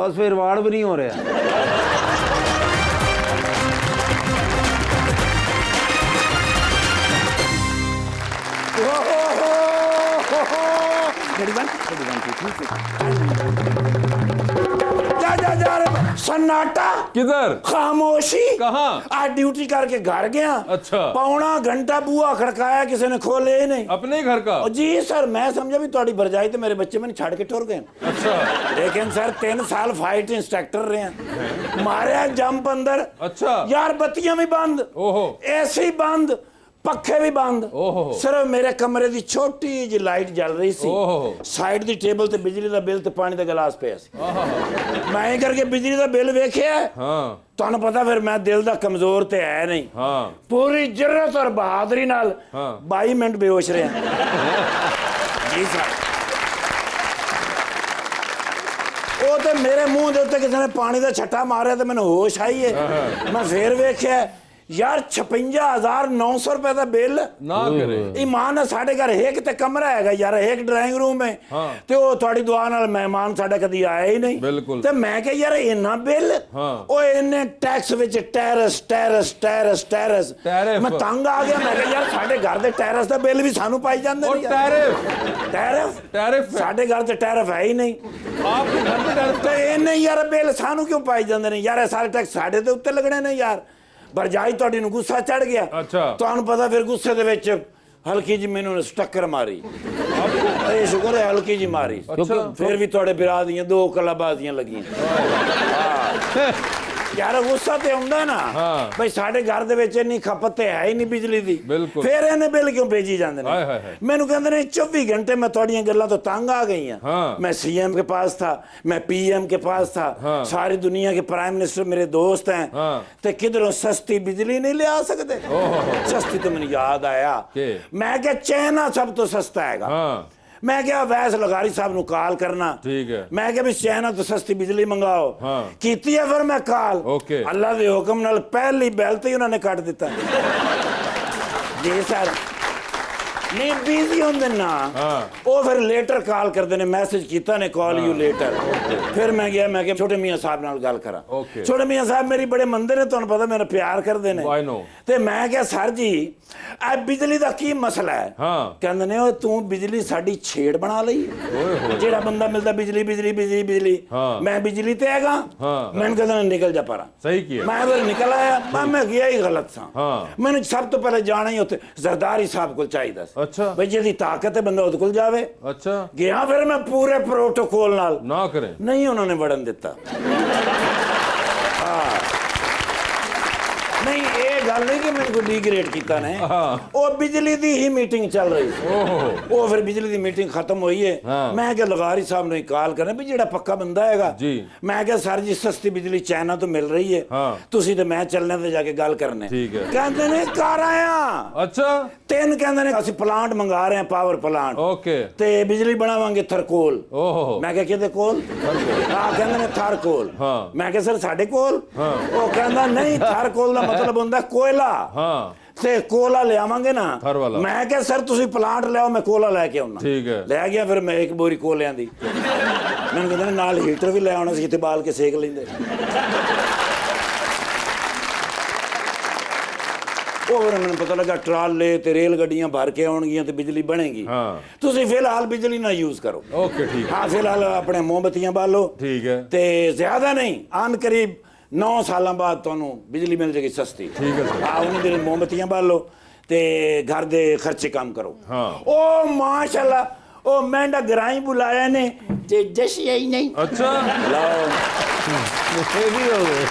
[SPEAKER 3] बस फिर वार्ड भी नहीं हो रहा
[SPEAKER 2] जा जा जा रे सन्नाटा
[SPEAKER 1] किधर
[SPEAKER 2] खामोशी
[SPEAKER 1] कहाँ?
[SPEAKER 2] आज ड्यूटी करके घर गया
[SPEAKER 1] अच्छा।
[SPEAKER 2] पौना घंटा बुआ खड़काया किसी ने खोले ही नहीं
[SPEAKER 1] अपने ही घर का
[SPEAKER 2] और जी सर मैं समझा भी थोड़ी भरजाई तो मेरे बच्चे मैंने छाड़ के टुर गए
[SPEAKER 1] अच्छा
[SPEAKER 2] लेकिन सर 3 साल फाइट इंस्ट्रक्टर रहे हैं मारे जंप अंदर
[SPEAKER 1] अच्छा
[SPEAKER 2] यार बत्तियां भी बंद
[SPEAKER 1] ओहो
[SPEAKER 2] एसी बंद पखे भी बंद
[SPEAKER 1] ओहो।
[SPEAKER 2] सिर्फ मेरे कमरे ਦੀ ਛੋਟੀ ਜਿਹੀ ਲਾਈਟ ਜਲ ਰਹੀ ਸੀ
[SPEAKER 1] ओहो
[SPEAKER 2] ਸਾਈਡ ਦੀ ਟੇਬਲ ਤੇ ਬਿਜਲੀ ਦਾ ਬਿੱਲ ਤੇ ਪਾਣੀ ਦਾ ਗਲਾਸ ਪਿਆ ਸੀ ਮੈਂ ਇਹ ਕਰਕੇ ਬਿਜਲੀ ਦਾ ਬਿੱਲ ਵੇਖਿਆ
[SPEAKER 1] हाँ
[SPEAKER 2] ਤੁਹਾਨੂੰ ਪਤਾ ਫਿਰ ਮੈਂ ਦਿਲ ਦਾ ਕਮਜ਼ੋਰ ਤੇ ਹੈ ਨਹੀਂ
[SPEAKER 1] हाँ
[SPEAKER 2] ਪੂਰੀ ਜਰਅਤ ਔਰ ਬਹਾਦਰੀ ਨਾਲ
[SPEAKER 1] ਹਾਂ।
[SPEAKER 2] 22 ਮਿੰਟ ਬੇਹੋਸ਼ ਰਿਹਾ ਜੀ ਸਰ ਉਹ ਤੇ ਮੇਰੇ ਮੂੰਹ ਦੇ ਉੱਤੇ ਕਿਸੇ ਨੇ ਪਾਣੀ ਦਾ ਛੱਟਾ ਮਾਰਿਆ ਤੇ ਮੈਨੂੰ ਹੋਸ਼ ਆਈ ਹੈ ਮੈਂ ਫੇਰ ਵੇਖਿਆ ਯਾਰ 56,900 ਰੁਪਏ ਦਾ ਬਿੱਲ
[SPEAKER 1] ना करे
[SPEAKER 2] ਇਮਾਨ ਨਾਲ ਸਾਡੇ ਘਰ ਇੱਕ ਤੇ ਕਮਰਾ ਹੈਗਾ ਯਾਰ ਇੱਕ ਡਰਾਇੰਗ ਰੂਮ ਹੈ
[SPEAKER 1] ਹਾਂ।
[SPEAKER 2] ਤੇ ਉਹ ਤੁਹਾਡੀ ਦੁਆ ਨਾਲ ਮਹਿਮਾਨ ਸਾਡਾ ਕਦੀ ਆਇਆ ਹੀ ਨਹੀਂ
[SPEAKER 1] ਬਿਲਕੁਲ।
[SPEAKER 2] ਤੇ ਮੈਂ ਕਿਹਾ ਯਾਰ ਇੰਨਾ ਬਿੱਲ
[SPEAKER 1] ਹਾਂ।
[SPEAKER 2] ਉਹ ਇੰਨੇ ਟੈਕਸ ਵਿੱਚ ਟੈਰਸ
[SPEAKER 1] ਟੈਰਿਫ।
[SPEAKER 2] ਮੈਂ ਤੰਗ ਆ ਗਿਆ ਮੈਂ ਕਿਹਾ ਯਾਰ ਸਾਡੇ ਘਰ ਦੇ ਟੈਰਸ ਦਾ ਬਿੱਲ ਵੀ ਸਾਨੂੰ ਪਾਈ ਜਾਂਦੇ
[SPEAKER 1] और
[SPEAKER 2] ਨੇ ਯਾਰ।
[SPEAKER 1] टैरिफ
[SPEAKER 2] ਟੈਰਿਫ
[SPEAKER 1] टैरिफ है।
[SPEAKER 2] ਸਾਡੇ ਘਰ ਤੇ ਟੈਰਿਫ ਹੈ ਹੀ ਨਹੀਂ
[SPEAKER 1] आपके घर पे टैरिफ
[SPEAKER 2] ਤੇ ਇਹਨੇ ਯਾਰ ਬਿੱਲ ਸਾਨੂੰ ਕਿਉਂ ਪਾਈ ਜਾਂਦੇ ਨੇ ਯਾਰ ਇਹ ਸਾਰੇ ਟੈਕਸ ਸਾਡੇ ਤੇ ਉੱਤੇ ਲੱਗਣੇ ਨੇ ਯਾਰ ਬਰਜਾਈ ਤੁਹਾਡੀ ਨੂੰ ਗੁੱਸਾ ਚੜ ਗਿਆ
[SPEAKER 1] ਅੱਛਾ।
[SPEAKER 2] ਤੁਹਾਨੂੰ ਪਤਾ ਫਿਰ ਗੁੱਸੇ ਦੇ ਵਿੱਚ ਹਲਕੀ ਜੀ ਮੈਨੂੰ ਟੱਕਰ ਮਾਰੀ ਇਹ ਸ਼ੁਕਰ ਹੈ ਹਲਕੀ ਜੀ ਮਾਰੀ
[SPEAKER 1] ਅੱਛਾ।
[SPEAKER 2] ਫਿਰ ਵੀ ਤੁਹਾਡੇ ਬਿਰਾ ਦੀਆਂ 2 ਕਲਾਬਾਜ਼ੀਆਂ ਲੱਗੀਆਂ ਹਾਂ। ਯਾਰ ਗੁੱਸਾ ਤੇ ਹੁੰਦਾ ਨਾ
[SPEAKER 1] ਹਾਂ।
[SPEAKER 2] ਬਈ ਸਾਡੇ ਘਰ ਦੇ ਵਿੱਚ ਇੰਨੀ ਖਪਤ ਤੇ ਹੈ ਹੀ ਨਹੀਂ ਬਿਜਲੀ ਦੀ
[SPEAKER 1] ਬਿਲਕੁਲ।
[SPEAKER 2] ਫਿਰ ਇਹਨੇ ਬਿੱਲ ਕਿਉਂ ਭੇਜੀ ਜਾਂਦੇ
[SPEAKER 1] ਹਾਏ ਹਾਏ ਹਾਏ।
[SPEAKER 2] ਮੈਨੂੰ ਕਹਿੰਦੇ ਨੇ 24 घंटे मैं ਤੁਹਾਡੀਆਂ ਗੱਲਾਂ ਤੋਂ ਤੰਗ आ गई
[SPEAKER 1] हाँ।
[SPEAKER 2] मैं सीएम के पास था मैं पीएम के पास था
[SPEAKER 1] हाँ।
[SPEAKER 2] सारी दुनिया के प्राइम मिनिस्टर मेरे दोस्त हैं
[SPEAKER 1] हाँ।
[SPEAKER 2] ਤੇ ਕਿਧਰੋਂ ਸਸਤੀ ਬਿਜਲੀ ਨਹੀਂ ਲਿਆ ਸਕਦੇ ਸਸਤੀ ਤੋਂ ਮੈਨੂੰ ਯਾਦ ਆਇਆ
[SPEAKER 1] ਕਿ?
[SPEAKER 2] ਮੈਂ ਕਿਹਾ ਚਾਈਨਾ ਸਭ ਤੋਂ ਸਸਤਾ ਹੈਗਾ
[SPEAKER 1] हाँ
[SPEAKER 2] ਮੈਂ ਕਿਹਾ ਵੈਸ ਲਗਾਰੀ ਸਾਹਿਬ ਨੂੰ ਕਾਲ ਕਰਨਾ
[SPEAKER 1] ठीक है
[SPEAKER 2] ਮੈਂ ਕਿਹਾ ਵੀ ਚਾਈਨਾ ਤੋਂ ਸਸਤੀ ਬਿਜਲੀ ਮੰਗਾਓ
[SPEAKER 1] ਹਾਂ।
[SPEAKER 2] ਕੀਤੀ ਹੈ ਫਿਰ ਮੈਂ ਕਾਲ
[SPEAKER 1] Okay।
[SPEAKER 2] ਅੱਲਾ ਦੇ ਹੁਕਮ ਨਾਲ ਪਹਿਲੀ ਬੈਲ ਤੇ ਹੀ ਉਹਨਾਂ ਨੇ ਕੱਟ ਦਿੱਤਾ ਜੀ ਸਰ ਨਹੀਂ ਬਿਜ਼ੀ ਹੁੰਦੇ ਨਾ
[SPEAKER 1] ਹਾਂ।
[SPEAKER 2] ਉਹ ਫਿਰ ਲੇਟਰ ਕਾਲ ਕਰਦੇ ਨੇ ਮੈਸੇਜ ਕੀਤਾ ਨੇ ਕਾਲ ਯੂ ਲੇਟਰ ਫਿਰ ਮੈਂ ਗਿਆ ਮੈਂ ਕਿਹਾ ਛੋਟੇ ਮੀਆਂ ਸਾਹਿਬ ਨਾਲ ਗੱਲ ਕਰਾਂ
[SPEAKER 1] Okay।
[SPEAKER 2] ਛੋਟੇ ਮੀਆਂ ਸਾਹਿਬ ਮੇਰੀ ਬੜੇ ਮੰਦੇ ਨੇ ਤੁਹਾਨੂੰ ਪਤਾ ਮੇਰਾ ਪਿਆਰ ਕਰਦੇ ਨੇ
[SPEAKER 1] I know।
[SPEAKER 2] ਤੇ ਮੈਂ ਕਿਹਾ ਸਰ ਜੀ ਇਹ ਬਿਜਲੀ ਦਾ ਕੀ ਮਸਲਾ ਹੈ
[SPEAKER 1] ਹਾਂ।
[SPEAKER 2] ਕਹਿੰਦੇ ਨੇ ਉਹ ਤੂੰ ਬਿਜਲੀ ਸਾਡੀ ਛੇੜ ਬਣਾ ਲਈ ਜਿਹੜਾ ਬੰਦਾ ਮਿਲਦਾ ਬਿਜਲੀ ਬਿਜਲੀ ਬਿਜਲੀ ਬਿਜਲੀ
[SPEAKER 1] ਹਾਂ।
[SPEAKER 2] ਮੈਂ ਬਿਜਲੀ ਤੇ ਹੈਗਾ
[SPEAKER 1] ਹਾਂ।
[SPEAKER 2] ਮੈਨੂੰ ਕਹਿੰਦੇ ਨੇ ਨਿਕਲ ਜਾ ਪਰਾਂ
[SPEAKER 1] सही किया
[SPEAKER 2] ਮੈਂ ਫਿਰ ਨਿਕਲ ਆਇਆ ਮੈਂ ਗਿਆ ਹੀ ਗਲਤ ਸਾਂ
[SPEAKER 1] ਹਾਂ।
[SPEAKER 2] ਮੈਨੂੰ ਸਭ ਤੋਂ ਪਹਿਲੇ ਜਾਣਾ ਹੀ ਉੱਥੇ ਜ਼ਰਦਾਰੀ ਸਾਹਿਬ ਕੋਲ ਚਾਹੀਦਾ ਸੀ
[SPEAKER 1] अच्छा
[SPEAKER 2] ਬਈ ਜਿਹਦੀ ਤਾਕਤ ਹੈ ਬੰਦਾ ਉਹਦੇ ਕੋਲ ਜਾਵੇ
[SPEAKER 1] अच्छा
[SPEAKER 2] ਗਿਆ ਫਿਰ ਮੈਂ ਪੂਰੇ ਪ੍ਰੋਟੋਕੋਲ ਨਾਲ
[SPEAKER 1] ना करें
[SPEAKER 2] ਨਹੀਂ ਉਹਨਾਂ ਨੇ ਵੜਨ ਦਿੱਤਾ ਨਹੀਂ ਇਹ ਗੱਲ ਨਹੀਂ ਕਿ ਮੈਨੂੰ ਕੋਈ ਡੀਗ੍ਰੇਡ ਕੀਤਾ ਨੇ
[SPEAKER 1] ਹਾਂ।
[SPEAKER 2] ਉਹ ਬਿਜਲੀ ਦੀ ਹੀ ਮੀਟਿੰਗ ਚੱਲ ਰਹੀ ਸੀ
[SPEAKER 1] ओहो
[SPEAKER 2] ਉਹ ਫਿਰ ਬਿਜਲੀ ਦੀ ਮੀਟਿੰਗ ਖਤਮ ਹੋਈ ਹੈ
[SPEAKER 1] ਹਾਂ।
[SPEAKER 2] ਮੈਂ ਕਿਹਾ ਲਗਾਰੀ ਸਾਹਿਬ ਨੂੰ ਕਾਲ ਕਰਨਾ ਵੀ ਜਿਹੜਾ ਪੱਕਾ ਬੰਦਾ ਹੈਗਾ
[SPEAKER 1] ਜੀ।
[SPEAKER 2] ਮੈਂ ਕਿਹਾ ਸਰ ਜੀ ਸਸਤੀ ਬਿਜਲੀ ਚਾਈਨਾ ਤੋਂ ਮਿਲ ਰਹੀ ਹੈ
[SPEAKER 1] ਹਾਂ।
[SPEAKER 2] ਤੁਸੀਂ ਤੇ ਮੈਂ ਚੱਲਣੇ ਤੇ ਜਾ ਕੇ ਗੱਲ ਕਰਨੇ
[SPEAKER 1] ਠੀਕ ਹੈ।
[SPEAKER 2] ਕਹਿੰਦੇ ਨੇ ਘਰ ਆਇਆ
[SPEAKER 1] अच्छा
[SPEAKER 2] 3 ਕਹਿੰਦੇ ਨੇ ਅਸੀਂ ਪਲਾਂਟ ਮੰਗਾ ਰਹੇ ਹਾਂ ਪਾਵਰ ਪਲਾਂਟ
[SPEAKER 1] ओके
[SPEAKER 2] ਤੇ ਬਿਜਲੀ ਬਣਾਵਾਂਗੇ ਥਰਕੋਲ
[SPEAKER 1] ओहो
[SPEAKER 2] ਮੈਂ ਕਿਹਾ ਕਿਹਦੇ ਕੋਲ ਹਾਂ ਕਹਿੰਦੇ ਨੇ ਥਰ ਕੋਲ
[SPEAKER 1] ਹਾਂ।
[SPEAKER 2] ਮੈਂ ਕਿਹਾ ਸਰ ਸਾਡੇ ਕੋਲ
[SPEAKER 1] ਹਾਂ।
[SPEAKER 2] ਉਹ ਕਹਿੰਦਾ ਨਹੀਂ ਥਰ ਕੋਲ ਦਾ ਮਤਲਬ ਹੁੰਦਾ ਕੋਇਲਾ
[SPEAKER 1] हाँ
[SPEAKER 2] ਤੇ ਕੋਲਾ ਲਿਆਵਾਂਗੇ ਨਾ
[SPEAKER 1] ਥਰ ਵਾਲਾ।
[SPEAKER 2] ਮੈਂ ਕਿਹਾ ਸਰ ਤੁਸੀਂ ਪਲਾਂਟ ਲਿਆਓ ਮੈਂ ਕੋਲਾ ਲੈ ਕੇ ਆਉਣਾ
[SPEAKER 1] ठीक है
[SPEAKER 2] ਲੈ ਗਿਆ ਫਿਰ ਮੈਂ ਇੱਕ ਬੋਰੀ ਕੋਲਿਆਂ ਦੀ ਮੈਨੂੰ ਕਹਿੰਦੇ ਨੇ ਨਾਲ ਹੀਟਰ ਵੀ ਲੈ ਆਉਣਾ ਸੀ ਕਿਤੇ ਬਾਲ ਕੇ ਸੇਕ ਲੈਂਦੇ ਉਹ ਫਿਰ ਮੈਨੂੰ ਪਤਾ ਲੱਗਾ ਟਰਾਲੇ ਤੇ ਰੇਲ ਗੱਡੀਆਂ ਭਰ ਕੇ ਆਉਣਗੀਆਂ ਤੇ ਬਿਜਲੀ ਬਣੇਗੀ
[SPEAKER 1] ਹਾਂ।
[SPEAKER 2] ਤੁਸੀਂ ਫਿਲਹਾਲ ਬਿਜਲੀ ਨਾ ਯੂਜ਼ ਕਰੋ
[SPEAKER 1] ओके ठीक है
[SPEAKER 2] ਹਾਂ ਫਿਲਹਾਲ ਆਪਣੇ ਮੋਮਬੱਤੀਆਂ ਬਾਲੋ
[SPEAKER 1] ठीक है
[SPEAKER 2] ਤੇ ਜ਼ਿਆਦਾ ਨਹੀਂ ਆਨ ਕਰੀਬ 9 ਸਾਲਾਂ ਬਾਅਦ ਤੁਹਾਨੂੰ ਬਿਜਲੀ ਮਿਲ ਜੇਗੀ ਸਸਤੀ
[SPEAKER 1] ਠੀਕ ਹੈ ਸਰ।
[SPEAKER 2] ਹਾਂ ਉਹਨੇ ਦਿਨ ਮੋਮਬੱਤੀਆਂ ਬਾਲੋ ਤੇ ਘਰ ਦੇ ਖਰਚੇ ਕੰਮ ਕਰੋ
[SPEAKER 1] ਹਾਂ।
[SPEAKER 2] ਉਹ ਮਾਸ਼ਾਅੱਲਾ ਉਹ ਮੈਂਡਾ ਗਰਾਈ ਬੁਲਾਇਆ ਨੇ ਤੇ ਜਸ਼ੀ ਆਈ ਨਹੀਂ
[SPEAKER 1] अच्छा
[SPEAKER 2] ਲਓ
[SPEAKER 3] ये भी हो गए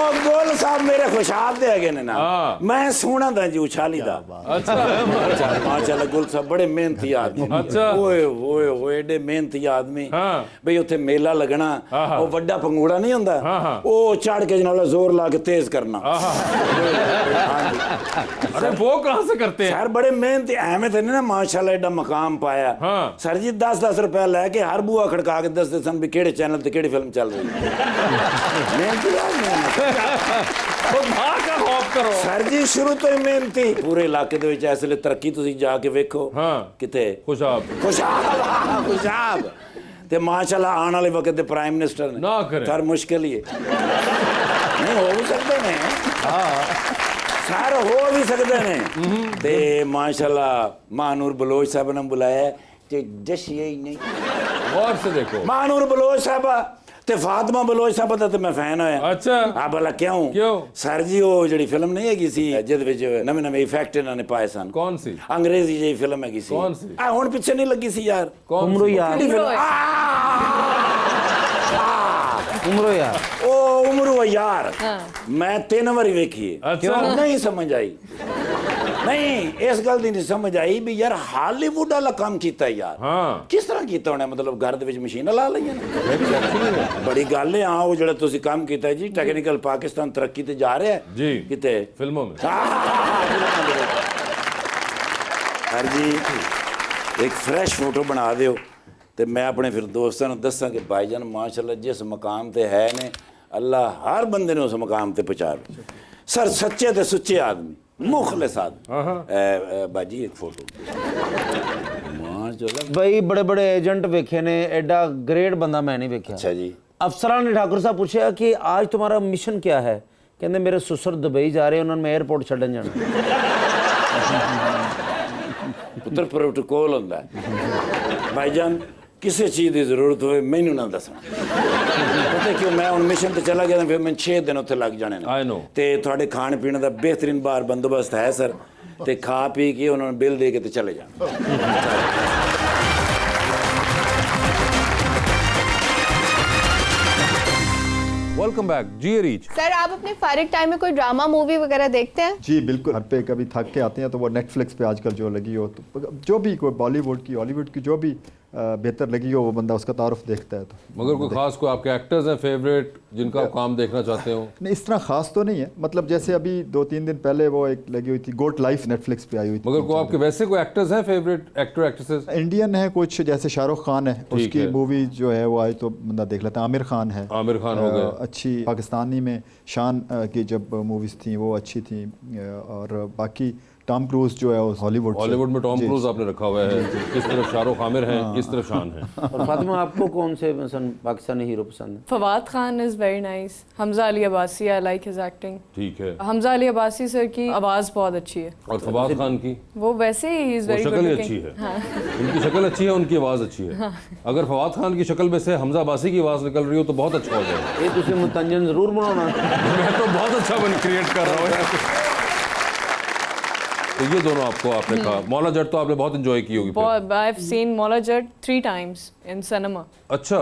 [SPEAKER 2] ਉਹ ਗੋਲ ਸਾਹਿਬ ਮੇਰੇ ਖੁਸ਼ਹਾਲ ਦੇ ਹੈਗੇ ਨੇ ਨਾ
[SPEAKER 1] ਹਾਂ।
[SPEAKER 2] ਮੈਂ ਸੋਹਣਾ ਦਾ ਜੀ ਉਛਾਲੀ ਦਾ
[SPEAKER 1] अच्छा
[SPEAKER 2] ਮਾਸ਼ਾਅੱਲਾ ਗੁਲ ਸਾਹਿਬ ਬੜੇ ਮਿਹਨਤੀ ਆਦਮੀ
[SPEAKER 1] ਅੱਛਾ।
[SPEAKER 2] ਓਏ ਓਏ ਓਏ ਏਡੇ ਮਿਹਨਤੀ ਆਦਮੀ
[SPEAKER 1] ਹਾਂ।
[SPEAKER 2] ਬਈ ਉੱਥੇ ਮੇਲਾ ਲੱਗਣਾ
[SPEAKER 1] ਆਹਾ।
[SPEAKER 2] ਉਹ ਵੱਡਾ ਪੰਗੂੜਾ ਨਹੀਂ ਹੁੰਦਾ
[SPEAKER 1] ਹਾਂ, ਹਾਂ।
[SPEAKER 2] ਉਹ ਚੜ ਕੇ ਜਨਾਬ ਜ਼ੋਰ ਲਾ ਕੇ ਤੇਜ਼ ਕਰਨਾ
[SPEAKER 1] अरे वो कहाँ से करते हैं
[SPEAKER 2] ਸਰ ਬੜੇ ਮਿਹਨਤੀ ਐਵੇਂ ਤੇ ਨਹੀਂ ਨਾ ਮਾਸ਼ਾਅੱਲਾ ਏਡਾ ਮਕਾਮ ਪਾਇਆ
[SPEAKER 1] ਹਾਂ।
[SPEAKER 2] ਸਰ ਜੀ 10-10 ਰੁਪਏ ਲੈ ਕੇ ਹਰ ਬੂਆ ਖੜਕਾ ਕੇ ਦੱਸਦੇ ਸਨ ਵੀ ਕਿਹੜੇ ਚੈਨਲ ਤੇ ਕਿਹੜੀ ਫਿਲਮ ਚੱਲ ਰਹੀ ਹੈ ਮਿਹਨਤੀ ਆਦਮੀ
[SPEAKER 1] वो बाहर का खौफ करो
[SPEAKER 2] ਸਰ ਜੀ ਸ਼ੁਰੂ ਤੋਂ ਹੀ ਮਿਹਨਤੀ ਪੂਰੇ ਇਲਾਕੇ ਦੇ ਵਿੱਚ ਇਸ ਵੇਲੇ ਤਰੱਕੀ ਤੁਸੀਂ ਜਾ ਕੇ ਵੇਖੋ
[SPEAKER 1] ਹਾਂ।
[SPEAKER 2] ਕਿਤੇ
[SPEAKER 1] खुशाब
[SPEAKER 2] ਖੁਸ਼ਹਾਲ ਤੇ ਮਾਸ਼ਾਅੱਲਾ ਆਉਣ ਵਾਲੇ ਵਕਤ ਦੇ ਪ੍ਰਾਈਮ ਮਿਨਿਸਟਰ ਨੇ
[SPEAKER 1] ਨਾ ਕਰੇ।
[SPEAKER 2] ਸਰ ਮੁਸ਼ਕਿਲ ਹੀ ਹੈ ਨਹੀਂ ਹੋ ਵੀ ਸਕਦੇ ਨੇ ਸਰ ਹੋ ਵੀ ਸਕਦੇ ਨੇ ਤੇ ਮਾਸ਼ਾਅੱਲਾ ਮਾਨੂਰ ਬਲੋਚ ਸਾਹਿਬ ਨੇ ਬੁਲਾਇਆ ਤੇ ਜਸ਼ੀਏ ਹੀ ਨਹੀਂ
[SPEAKER 1] गौर से देखो
[SPEAKER 2] ਮਾਨੂਰ ਬਲੋਚ ਸਾਹਿਬ ਤੇ ਫਾਤਮਾ ਬਲੋਚ ਸਾਹਿਬ ਦਾ ਤੇ ਮੈਂ ਫੈਨ ਹੋਇਆ
[SPEAKER 1] अच्छा
[SPEAKER 2] ਆ ਭਲਾ ਕਿਉਂ
[SPEAKER 1] ਕਿਉਂ?
[SPEAKER 2] ਸਰ ਜੀ ਉਹ ਜਿਹੜੀ ਫਿਲਮ ਨਹੀਂ ਹੈਗੀ ਸੀ ਜਿਹਦੇ ਵਿੱਚ ਨਵੇਂ ਨਵੇਂ ਇਫੈਕਟ ਇਹਨਾਂ ਨੇ ਪਾਏ ਸਨ
[SPEAKER 1] कौन सी
[SPEAKER 2] ਅੰਗਰੇਜ਼ੀ ਜਿਹੀ ਫਿਲਮ ਹੈਗੀ ਸੀ
[SPEAKER 1] ਕੌਣ ਸੀ?
[SPEAKER 2] ਆ ਹੁਣ ਪਿੱਛੇ ਨਹੀਂ ਲੱਗੀ ਸੀ ਯਾਰ
[SPEAKER 1] कौन
[SPEAKER 3] उम्रो
[SPEAKER 1] सी?
[SPEAKER 3] यार
[SPEAKER 2] ਕਿਹੜੀ ਫਿਲਮ
[SPEAKER 3] उम्रो यार
[SPEAKER 2] ਉਹ ਉਮਰੂ ਯਾਰ ਮੈਂ 3 ਵਾਰੀ ਵੇਖੀ ਹੈ
[SPEAKER 1] ਅੱਛਾ।
[SPEAKER 2] ਨਹੀਂ ਸਮਝ ਆਈ ਨਹੀਂ ਇਸ ਗੱਲ ਦੀ ਨਹੀਂ ਸਮਝ ਆਈ ਵੀ ਯਾਰ ਹਾਲੀਵੁੱਡ ਵਾਲਾ ਕੰਮ ਕੀਤਾ ਯਾਰ
[SPEAKER 1] हाँ
[SPEAKER 2] ਕਿਸ ਤਰ੍ਹਾਂ ਕੀਤਾ ਉਹਨੇ ਮਤਲਬ ਘਰ ਦੇ ਵਿੱਚ ਮਸ਼ੀਨਾਂ ਲਾ ਲਈਆਂ ਨੇ ਬੜੀ ਗੱਲ ਹੈ ਹਾਂ ਉਹ ਜਿਹੜਾ ਤੁਸੀਂ ਕੰਮ ਕੀਤਾ ਜੀ ਟੈਕਨੀਕਲ ਪਾਕਿਸਤਾਨ ਤਰੱਕੀ ਤੇ ਜਾ ਰਿਹਾ ਹੈ
[SPEAKER 1] जी
[SPEAKER 2] ਕਿਤੇ
[SPEAKER 1] फिल्मों में
[SPEAKER 2] ਹਰ ਜੀ ਇੱਕ ਫਰੈਸ਼ ਫੋਟੋ ਬਣਾ ਦਿਓ ਤੇ ਮੈਂ ਆਪਣੇ ਫਿਰ ਦੋਸਤਾਂ ਨੂੰ ਦੱਸਾਂ ਕਿ ਭਾਈਜਾਨ ਮਾਸ਼ਾਅੱਲਾ ਜਿਸ ਮਕਾਮ ਤੇ ਹੈ ਨੇ ਅੱਲਾ ਹਰ ਬੰਦੇ ਨੂੰ ਉਸ ਮਕਾਮ ਤੇ ਪਹੁੰਚਾਵੇ ਸਰ ਸੱਚੇ ਤੇ ਸੁੱਚੇ ਆਦਮੀ ਮੁਖਲਿਸ ਆਦਮੀ ਬਾਜੀ ਇੱਕ ਫੋਟੋ ਮਾਸ਼ਾਅੱਲਾ
[SPEAKER 3] ਬਈ ਬੜੇ ਬੜੇ ਏਜੰਟ ਵੇਖੇ ਨੇ ਐਡਾ ਗ੍ਰੇਟ ਬੰਦਾ ਮੈਂ ਨਹੀਂ ਵੇਖਿਆ
[SPEAKER 2] ਅੱਛਾ ਜੀ
[SPEAKER 3] ਅਫਸਰਾਂ ਨੇ ਠਾਕੁਰ ਸਾਹਿਬ ਪੁੱਛਿਆ ਕਿ ਅੱਜ ਤੁਹਾਡਾ ਮਿਸ਼ਨ ਕੀ ਹੈ ਕਹਿੰਦੇ ਮੇਰੇ ਸੁਸਰ ਦੁਬਈ ਜਾ ਰਹੇ ਉਹਨਾਂ ਨੂੰ ਮੈਂ 에ਅਰਪੋਰਟ ਛੱਡਣ ਜਾਣਾ
[SPEAKER 2] ਪੁੱਤਰ ਪ੍ਰੋਟੋਕੋਲ ਹੁੰਦਾ ਹੈ। ਭਾਈਜਾਨ ਕਿਸੇ ਚੀਜ਼ ਦੀ ਜ਼ਰੂਰਤ ਹੋਵੇ ਮੈਨੂੰ ਨਾ ਦੱਸਣਾ ਪਤਾ ਕਿਉਂ ਮੈਂ ਹੁਣ ਮਿਸ਼ਨ ਤੇ ਚਲਾ ਗਿਆ ਤਾਂ ਫਿਰ ਮੈਂ 6 ਦਿਨ ਉੱਥੇ ਲੱਗ ਜਾਣੇ ਨੇ
[SPEAKER 1] I know।
[SPEAKER 2] ਤੇ ਤੁਹਾਡੇ ਖਾਣ ਪੀਣ ਦਾ ਬਿਹਤਰੀਨ ਬਾਹਰ ਬੰਦੋਬਸਤ ਹੈ ਸਰ ਤੇ ਖਾ ਪੀ ਕੇ ਉਹਨਾਂ ਨੂੰ ਬਿੱਲ ਦੇ ਕੇ ਤੇ ਚਲੇ ਜਾਣ
[SPEAKER 1] वेलकम बैक जी रीच
[SPEAKER 6] सर आप अपने फारिग टाइम में कोई ड्रामा मूवी वगैरह देखते हैं?
[SPEAKER 4] जी बिल्कुल। घर पे कभी थक के आते हैं तो वो नेटफ्लिक्स पे आजकल जो लगी हो तो जो भी कोई बॉलीवुड की हॉलीवुड की जो भी बेहतर लगी हो वो बंदा उसका तारुफ देखता है। तो
[SPEAKER 1] मगर कोई खास कोई आपके एक्टर्स हैं फेवरेट जिनका आप काम देखना चाहते हो
[SPEAKER 4] नहीं इस तरह खास तो नहीं है मतलब जैसे अभी 2-3 दिन पहले वो एक लगी हुई थी गोट लाइफ नेटफ्लिक्स पे आई हुई थी।
[SPEAKER 1] मगर कोई आपके वैसे कोई एक्टर्स हैं फेवरेट एक्टर एक्ट्रेसेस
[SPEAKER 4] इंडियन है कुछ जैसे शाहरुख खान है उसकी
[SPEAKER 1] है।
[SPEAKER 4] मूवी जो है वो आई तो बंदा देख लेता है। आमिर खान है
[SPEAKER 1] आमिर खान हो गए
[SPEAKER 4] अच्छी पाकिस्तानी में शान की जब मूवीज़ थी वो अच्छी थी और बाकी टॉम क्रूज जो है हॉलीवुड
[SPEAKER 1] हॉलीवुड में टॉम क्रूज आपने रखा हुआ है इस तरफ शाहरुख आमिर हैं इस तरफ शान है
[SPEAKER 3] और फातिमा आपको कौन से पसंद पाकिस्तानी हीरो पसंद है?
[SPEAKER 5] Fawad Khan is very nice. Hamza Ali Abbasi, I like his acting.
[SPEAKER 1] ठीक है
[SPEAKER 5] हमजा अली अब्बासी सर की आवाज़ बहुत अच्छी है।
[SPEAKER 1] और फवाद खान की
[SPEAKER 5] वो वैसे ही इज़
[SPEAKER 1] वो
[SPEAKER 5] वेरी
[SPEAKER 1] शक्ल
[SPEAKER 5] गुड
[SPEAKER 1] ही अच्छी है उनकी शक्ल अच्छी है उनकी आवाज़ अच्छी है अगर फवाद खान की शक्ल में से हमजा अब्बासी की आवाज़ निकल रही हो तो बहुत अच्छा हो जाएगा
[SPEAKER 3] ये तुझे मुतंजन जरूर बनाना
[SPEAKER 1] मैं तो बहुत अच्छा बन क्रिएट कर रहा हूँ तो ये दोनों आपको आपने कहा मौला जट तो आपने बहुत एंजॉय की होगी फिर।
[SPEAKER 5] I have seen Maula Jatt 3 times in cinema.
[SPEAKER 1] अच्छा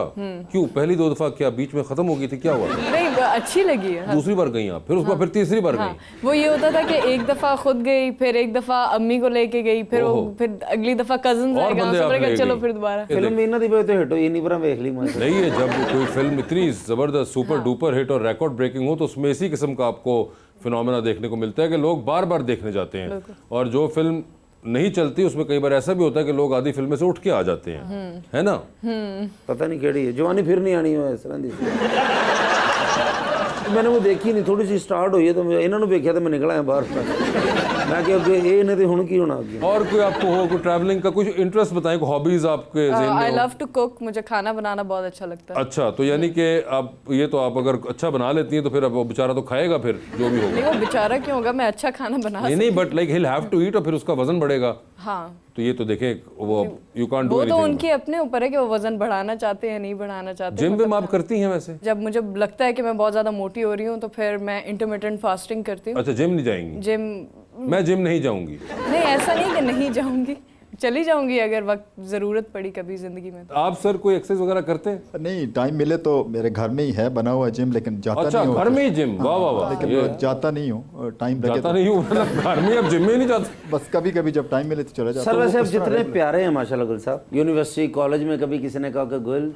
[SPEAKER 1] क्यों पहली 2 दफा क्या बीच में खत्म हो गई थी क्या हुआ था?
[SPEAKER 5] नहीं अच्छी लगी है।
[SPEAKER 1] दूसरी बार गई आप फिर उसके बाद फिर तीसरी बार
[SPEAKER 5] हाँ,
[SPEAKER 1] गई
[SPEAKER 5] वो ये होता था कि एक दफा खुद गई फिर एक दफा अम्मी को लेके गई फिर वो
[SPEAKER 1] ओहो।
[SPEAKER 5] फिर अगली दफा कजन
[SPEAKER 1] और बंदे आप ले
[SPEAKER 5] चलो
[SPEAKER 1] गई।
[SPEAKER 5] फिर दोबारा।
[SPEAKER 3] फिल्म भी इन्हों दी वजह तो हिट हुई नहीं पर देख ली मैं
[SPEAKER 1] नहीं है जब कोई फिल्म इतनी जबरदस्त सुपर डुपर हिट और रिकॉर्ड ब्रेकिंग हो तो उसमें इसी किस्म का आपको फिनोमेना देखने को मिलता है कि लोग बार बार देखने जाते हैं और जो फिल्म नहीं चलती उसमें कई बार ऐसा भी होता है कि लोग आधी फिल्म से उठ के आ जाते हैं है ना
[SPEAKER 3] पता नहीं केड़ी है जवानी फिर नहीं आनी हो इस तरह दी मैंने वो देखी नहीं थोड़ी सी स्टार्ट हुई है तो इन्होंने देखा तो मैं निकला है बाहर मैं क्या अगे ये नहीं तो हुण की होना अगे
[SPEAKER 1] और कोई आपको हो कोई ट्रैवलिंग का कुछ इंटरेस्ट बताएं कोई हॉबीज आपके ज़हन में
[SPEAKER 5] आई
[SPEAKER 1] हो?
[SPEAKER 5] Love to cook. मुझे खाना बनाना बहुत अच्छा लगता है।
[SPEAKER 1] अच्छा तो यानी कि आप ये तो आप अगर अच्छा बना लेती हैं तो फिर अब वो बेचारा तो खाएगा फिर जो भी होगा
[SPEAKER 5] नहीं वो बेचारा क्यों होगा, मैं अच्छा खाना बना
[SPEAKER 1] नहीं नहीं but like he have to eat और फिर उसका वजन बढ़ेगा
[SPEAKER 5] हाँ
[SPEAKER 1] तो ये तो देखें वो यू कांट डू
[SPEAKER 5] वो तो
[SPEAKER 1] एनीथिंग
[SPEAKER 5] उनके अपने ऊपर है कि वो वजन बढ़ाना चाहते हैं नहीं बढ़ाना चाहते।
[SPEAKER 1] जिम विम आप करती हैं वैसे
[SPEAKER 5] जब मुझे लगता है कि मैं बहुत ज़्यादा मोटी हो रही हूँ तो फिर मैं इंटरमिटेंट फास्टिंग करती हूँ।
[SPEAKER 1] अच्छा जिम नहीं जाएंगी
[SPEAKER 5] जिम
[SPEAKER 1] मैं जिम नहीं जाऊंगी
[SPEAKER 5] नहीं ऐसा नहीं कि नहीं जाऊंगी चली जाऊंगी अगर वक्त ज़रूरत पड़ी कभी ज़िंदगी में।
[SPEAKER 1] आप सर कोई एक्सरसाइज वगैरह करते हैं?
[SPEAKER 4] नहीं, टाइम मिले तो मेरे घर में ही है बना हुआ जिम, लेकिन जाता
[SPEAKER 1] अच्छा,
[SPEAKER 4] नहीं हूँ।
[SPEAKER 1] घर में ही जिम, वाह वाह वाह।
[SPEAKER 4] लेकिन
[SPEAKER 1] ये
[SPEAKER 4] जाता नहीं हूँ, टाइम लगे
[SPEAKER 1] जाता
[SPEAKER 4] तो
[SPEAKER 1] नहीं हूँ मतलब घर में अब जिम में ही नहीं जाते?
[SPEAKER 4] बस कभी कभी जब टाइम मिले तो चले जाता
[SPEAKER 3] सर
[SPEAKER 4] हूँ।
[SPEAKER 3] वैसे आप जितने प्यारे हैं माशाल्लाह गुल साहब, यूनिवर्सिटी कॉलेज में कभी किसी ने कहा कि गुल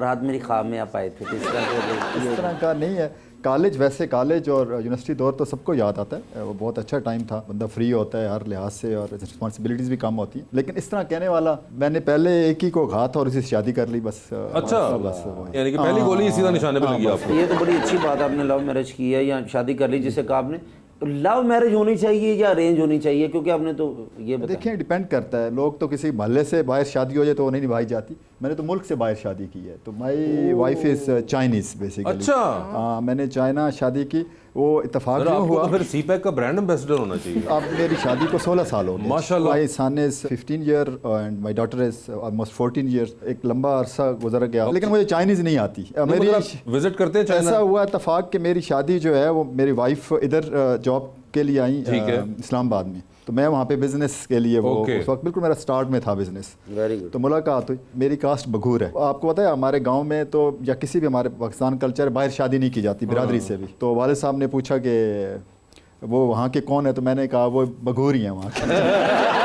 [SPEAKER 3] रात मेरी ख्वाब में आप आए थे, तो इस तरह के
[SPEAKER 4] इस तरह का नहीं है। कॉलेज, वैसे कॉलेज और यूनिवर्सिटी दौर तो सबको याद आता है, वो बहुत अच्छा टाइम था, बंदा फ्री होता है हर लिहाज से और रिस्पॉन्सिबिलिटीज़ भी कम होती हैं। लेकिन इस तरह कहने वाला, मैंने पहले एक ही को कहा था और उसी से शादी कर ली बस।
[SPEAKER 1] अच्छा,
[SPEAKER 4] बस वो है।
[SPEAKER 1] यानी कि पहली गोली ही सीधा निशाने पे लगी आपको।
[SPEAKER 3] ये तो बड़ी अच्छी बात, आपने लव मैरिज की है या शादी कर ली, जिसे कहा आपने लव मैरिज होनी चाहिए या अरेंज होनी चाहिए, क्योंकि आपने तो ये बताया।
[SPEAKER 4] देखिए डिपेंड करता है, लोग तो किसी मोहल्ले से बाहर शादी हो जाए तो वो नहीं निभाई जाती। मैंने तो मुल्क से बाहर शादी की है, तो my wife is Chinese basically.
[SPEAKER 1] अच्छा,
[SPEAKER 4] हाँ, मैंने चाइना शादी की, वो इत्तेफाक
[SPEAKER 1] सर
[SPEAKER 4] क्यों
[SPEAKER 1] आपको
[SPEAKER 4] हुआ।
[SPEAKER 1] तो फिर सीपैक का ब्रांड एम्बेसडर होना चाहिए।
[SPEAKER 4] अब मेरी शादी को 16 साल हो गए।
[SPEAKER 1] माशाल्लाह।
[SPEAKER 4] My son is 15 year and my daughter is almost 14 years. एक लंबा अरसा गुजर गया, लेकिन मुझे चाइनीज़ नहीं आती। मेरी
[SPEAKER 1] विजिट करते हैं
[SPEAKER 4] ऐसा
[SPEAKER 1] चाइना?
[SPEAKER 4] हुआ इत्तेफाक कि मेरी शादी जो है वो मेरी वाइफ इधर जॉब के लिए आई
[SPEAKER 1] ठीक है।
[SPEAKER 4] इस्लामाबाद में, तो मैं वहाँ पे बिजनेस के लिए वो
[SPEAKER 1] ओके।
[SPEAKER 4] उस वक्त बिल्कुल मेरा स्टार्ट में था बिजनेस।
[SPEAKER 3] Very good.
[SPEAKER 4] तो मुलाकात हुई। मेरी कास्ट बघूर है। आपको पता है हमारे गांव में तो या किसी भी हमारे पाकिस्तान कल्चर बाहर शादी नहीं की जाती बिरादरी से भी। तो वालिद साहब ने पूछा कि वो वहाँ के कौन है, तो मैंने कहा वो बघूर ही हैं वहाँ के।